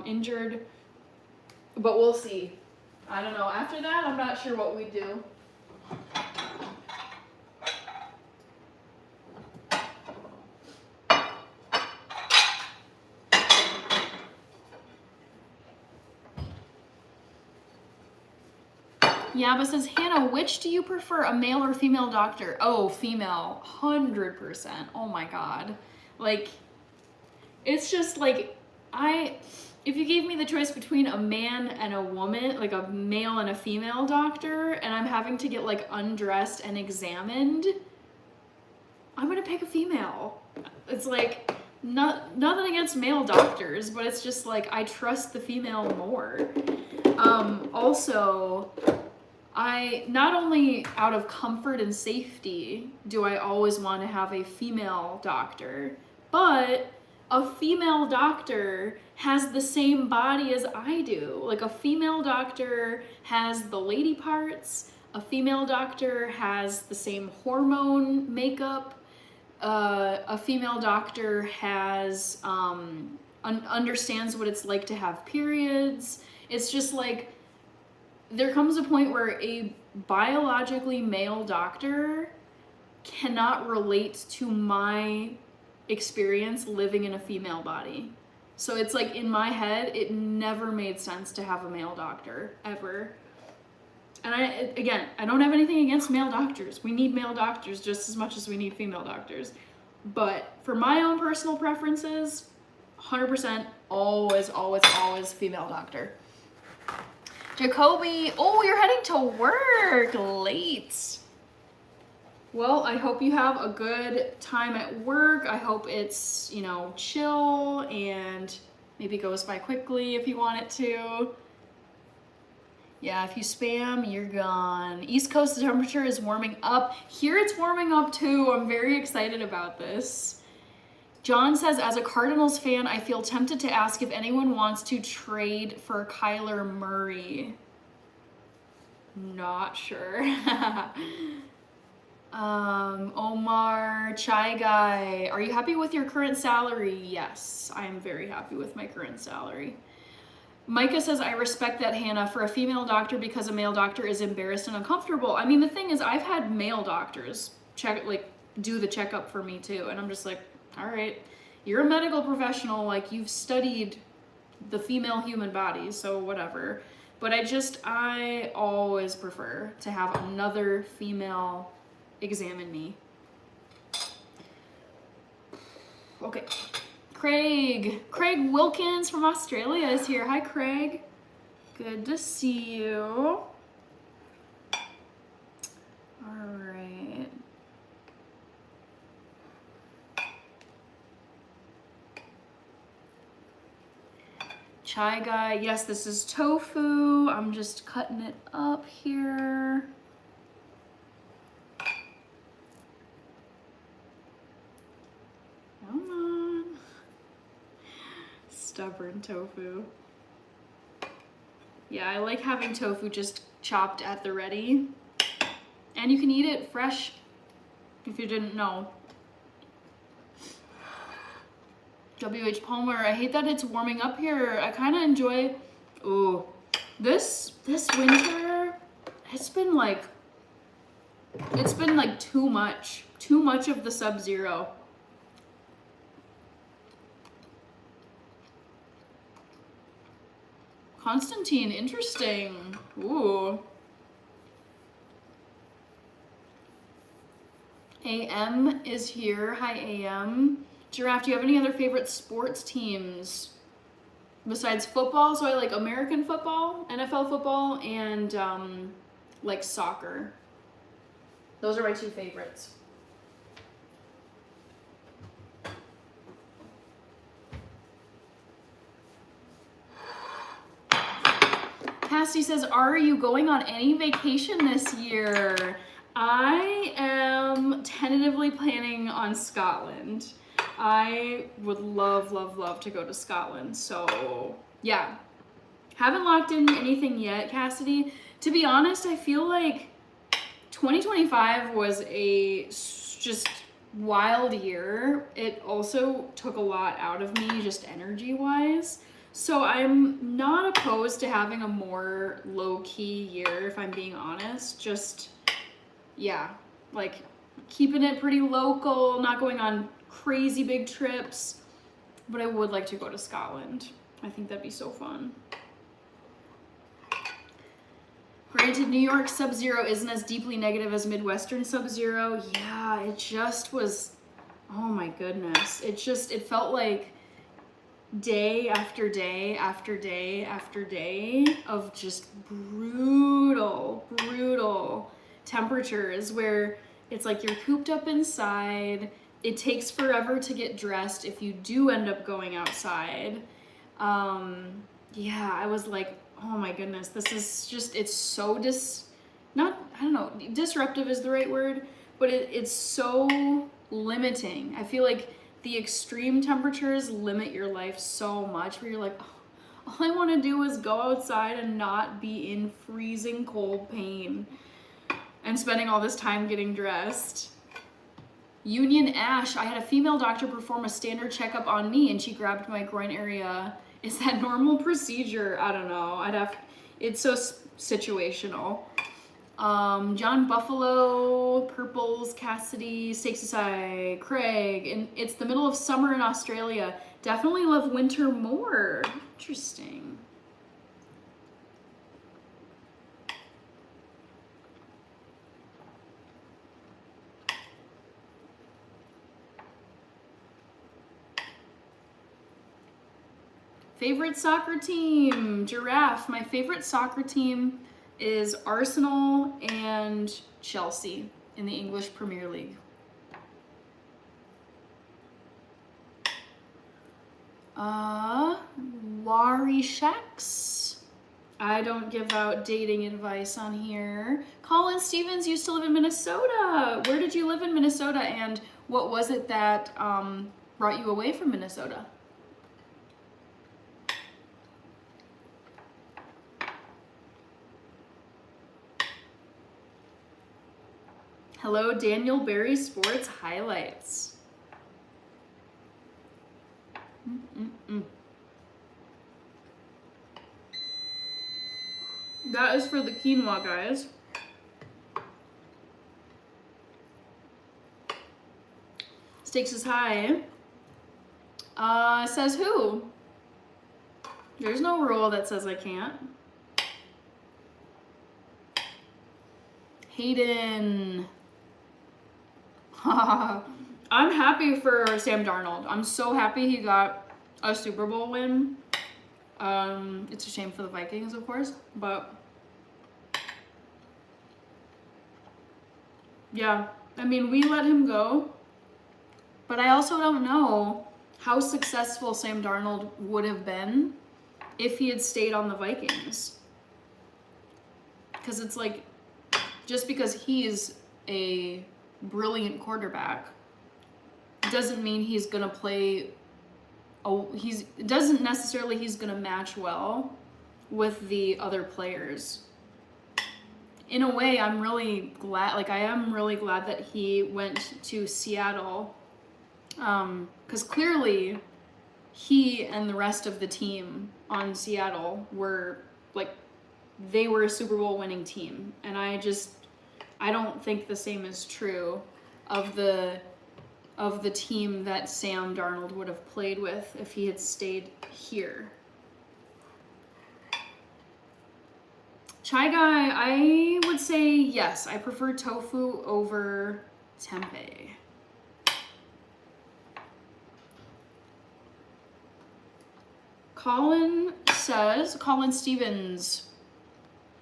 injured, but we'll see. I don't know. After that, I'm not sure what we do. Yaba says, Hannah, which do you prefer, a male or female doctor? Oh, female, 100%. Oh my God. Like, it's just like, if you gave me the choice between a man and a woman, like a male and a female doctor, and I'm having to get like undressed and examined, I'm gonna pick a female. It's like, nothing against male doctors, but it's just like, I trust the female more. Also, not only out of comfort and safety do I always want to have a female doctor, but a female doctor has the same body as I do. Like a female doctor has the lady parts, a female doctor has the same hormone makeup, a female doctor has, understands what it's like to have periods. It's just like, there comes a point where a biologically male doctor cannot relate to my experience living in a female body. So it's like in my head, it never made sense to have a male doctor, ever. And I don't have anything against male doctors. We need male doctors just as much as we need female doctors. But for my own personal preferences, 100% always female doctor. Jacoby, oh, you're heading to work late. Well, I hope you have a good time at work. I hope it's, chill and maybe goes by quickly if you want it to. Yeah, if you spam, you're gone. East Coast temperature is warming up. Here it's warming up too. I'm very excited about this. John says, as a Cardinals fan, I feel tempted to ask if anyone wants to trade for Kyler Murray. Not sure. Omar, Chai Guy, are you happy with your current salary? Yes, I am very happy with my current salary. Micah says, I respect that, Hannah, for a female doctor because a male doctor is embarrassed and uncomfortable. I mean, the thing is, I've had male doctors do the checkup for me too. And I'm just like, all right, you're a medical professional. Like, you've studied the female human body, so whatever. But I always prefer to have another female examine me. Okay. Craig Wilkins from Australia is here. Hi, Craig. Good to see you. All right. Chai guy, yes, this is tofu. I'm just cutting it up here. Come on. Stubborn tofu. Yeah, I like having tofu just chopped at the ready. And you can eat it fresh if you didn't know. W.H. Palmer, I hate that it's warming up here. I kind of enjoy, ooh, this winter, it's been like too much of the Sub-Zero. Constantine, interesting. Ooh. AM is here. Hi, AM. Giraffe, do you have any other favorite sports teams besides football? So I like American football, NFL football, and like soccer. Those are my two favorites. Cassie says, are you going on any vacation this year? I am tentatively planning on Scotland. I would love, love, love to go to Scotland. So yeah, haven't locked in anything yet, Cassidy. To be honest, I feel like 2025 was a just wild year. It also took a lot out of me, just energy-wise. So I'm not opposed to having a more low-key year, if I'm being honest. Just, yeah, like keeping it pretty local, not going on crazy big trips. But I would like to go to Scotland. I think that'd be so fun. Granted, New York Sub-Zero isn't as deeply negative as Midwestern Sub-Zero. Yeah, it just was, oh my goodness. It felt like day after day after day after day of just brutal temperatures where it's like you're cooped up inside. It takes forever to get dressed if you do end up going outside. Yeah, I was like, oh my goodness, this is just, it's so disruptive is the right word, but it's so limiting. I feel like the extreme temperatures limit your life so much where you're like, oh, all I want to do is go outside and not be in freezing cold pain and spending all this time getting dressed. Union Ash, I had a female doctor perform a standard checkup on me and she grabbed my groin area. Is that normal procedure? I don't know. It's so situational. John Buffalo, Purples, Cassidy, Stakes Aside, Craig, and it's the middle of summer in Australia. Definitely love winter more. Interesting. Favorite soccer team? Giraffe. My favorite soccer team is Arsenal and Chelsea in the English Premier League. Wari Shacks. I don't give out dating advice on here. Colin Stevens used to live in Minnesota. Where did you live in Minnesota and what was it that brought you away from Minnesota? Hello, Daniel Berry Sports Highlights. That is for the quinoa, guys. Stakes is high. Says who? There's no rule that says I can't. Hayden. I'm happy for Sam Darnold. I'm so happy he got a Super Bowl win. It's a shame for the Vikings, of course, but yeah, I mean, we let him go, but I also don't know how successful Sam Darnold would have been if he had stayed on the Vikings. Because it's like, just because he's a brilliant quarterback doesn't mean he's gonna play. It doesn't necessarily he's gonna match well with the other players. In a way, I'm really glad. Like, I am really glad that he went to Seattle, because clearly, he and the rest of the team on Seattle were like, they were a Super Bowl winning team, and I don't think the same is true of the team that Sam Darnold would have played with if he had stayed here. Chai Guy, I would say yes. I prefer tofu over tempeh. Colin Stevens.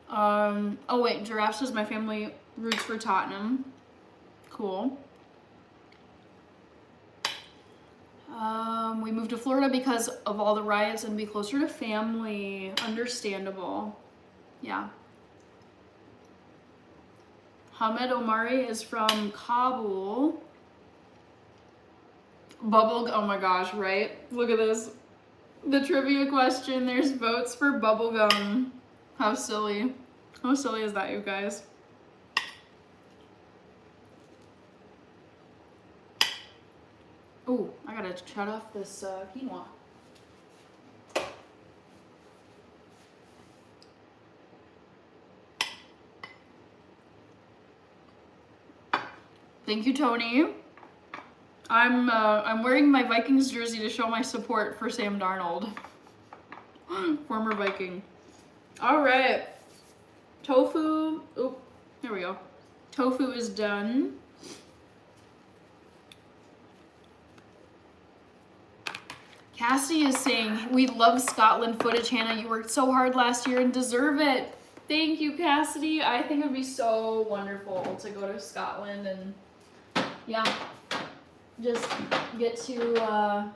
Oh wait, Giraffe says my family roots for Tottenham. Cool. We moved to Florida because of all the riots and be closer to family. Understandable. Yeah. Hamed Omari is from Kabul. Oh my gosh, right? Look at this. The trivia question, there's votes for bubblegum. How silly. How silly is that, you guys? Oh, I gotta shut off this quinoa. Thank you, Tony. I'm wearing my Vikings jersey to show my support for Sam Darnold. Former Viking. All right. Tofu. Oh, there we go. Tofu is done. Cassie is saying, we love Scotland footage, Hannah. You worked so hard last year and deserve it. Thank you, Cassidy. I think it would be so wonderful to go to Scotland and, yeah, just get to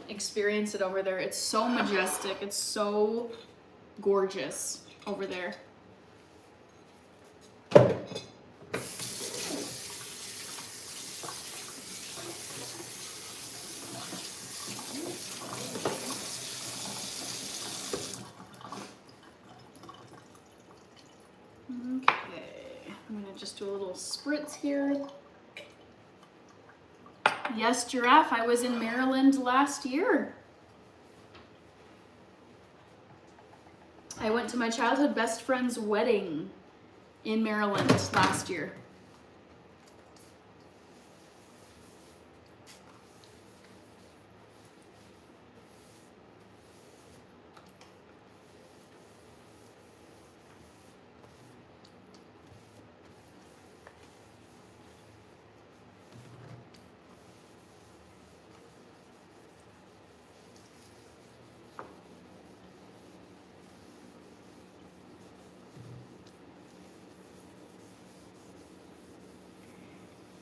experience it over there. It's so majestic. It's so gorgeous over there. Just do a little spritz here. Yes, Giraffe, I was in Maryland last year. I went to my childhood best friend's wedding in Maryland last year.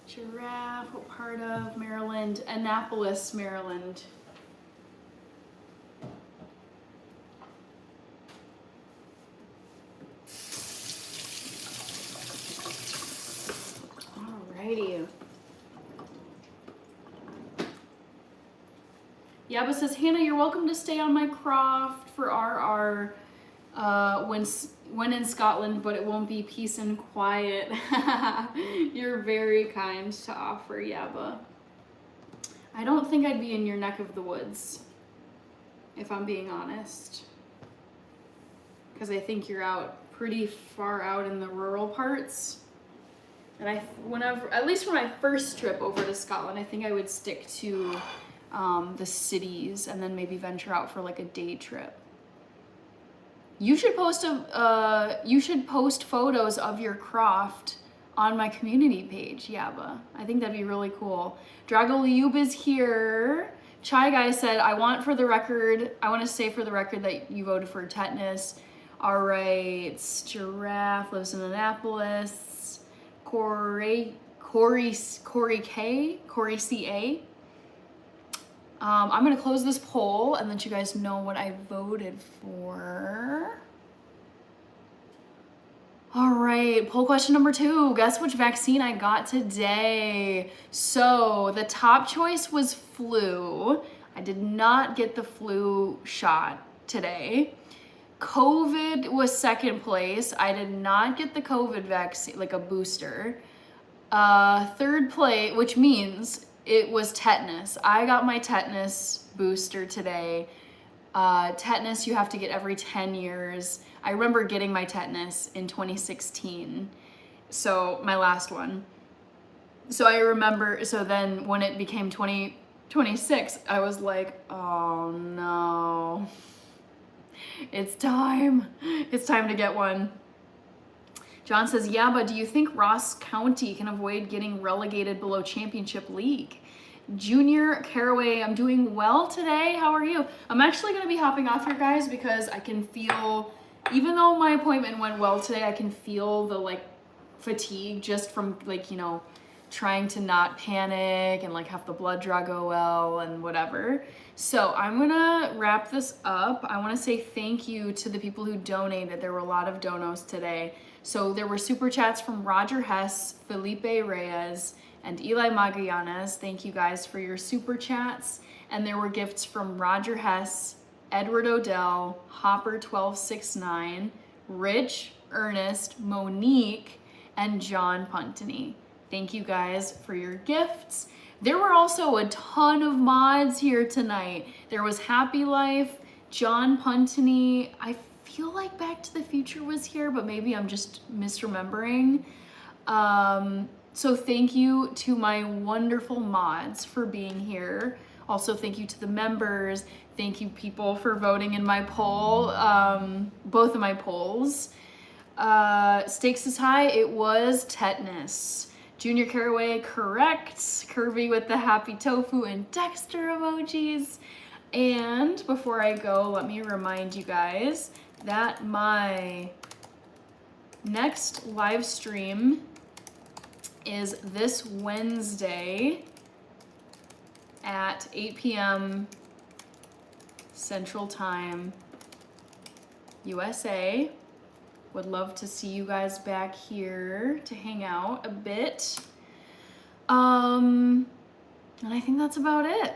Giraffe, what part of Maryland? Annapolis, Maryland. Alrighty. Yaba says, Hannah, you're welcome to stay on my croft for RR when in Scotland, but it won't be peace and quiet. You're very kind to offer, Yaba. I don't think I'd be in your neck of the woods, if I'm being honest. because I think you're out pretty far out in the rural parts. And at least for my first trip over to Scotland, I think I would stick to the cities and then maybe venture out for like a day trip. You should post photos of your craft on my community page, Yaba. I think that'd be really cool. Dragoliub is here. Chai Guy said, I want to say for the record that you voted for tetanus. All right, Giraffe lives in Annapolis. Corey CA. I'm gonna close this poll and let you guys know what I voted for. All right, poll question number 2. Guess which vaccine I got today. So the top choice was flu. I did not get the flu shot today. COVID was second place. I did not get the COVID vaccine, like a booster. Third place, which means it was tetanus. I got my tetanus booster today. Tetanus you have to get every 10 years. I remember getting my tetanus in 2016. So my last one. So I remember, so then when it became 2026, I was like, oh no. It's time. It's time to get one. John says, yeah, but do you think Ross County can avoid getting relegated below Championship League? Junior Caraway, I'm doing well today. How are you? I'm actually going to be hopping off here, guys, because I can feel, even though my appointment went well today, I can feel the like fatigue just from like, you know, trying to not panic and like have the blood draw go well and whatever. So I'm gonna wrap this up. I want to say thank you to the people who donated. There were a lot of donos today. So there were super chats from Roger Hess, Felipe Reyes, and Eli Magallanes. Thank you guys for your super chats. And there were gifts from Roger Hess, Edward Odell, Hopper1269, Rich, Ernest, Monique, and John Puntany. Thank you guys for your gifts. There were also a ton of mods here tonight. There was Happy Life, John Puntany. I feel like Back to the Future was here, but maybe I'm just misremembering. So thank you to my wonderful mods for being here. Also, thank you to the members. Thank you, people, for voting in my poll, both of my polls. Stakes is high. It was tetanus. Junior Caraway, correct. Kirby with the happy tofu and Dexter emojis. And before I go, let me remind you guys that my next live stream is this Wednesday at 8 p.m. Central Time, USA. Would love to see you guys back here to hang out a bit. And I think that's about it,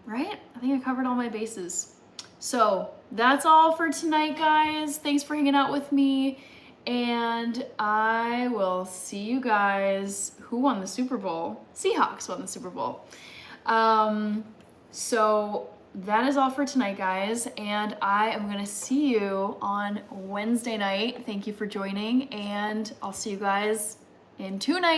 right? I think I covered all my bases. So that's all for tonight, guys. Thanks for hanging out with me. And I will see you guys. Who won the Super Bowl? Seahawks won the Super Bowl. So that is all for tonight, guys. And I am going to see you on Wednesday night. Thank you for joining. And I'll see you guys in 2 nights.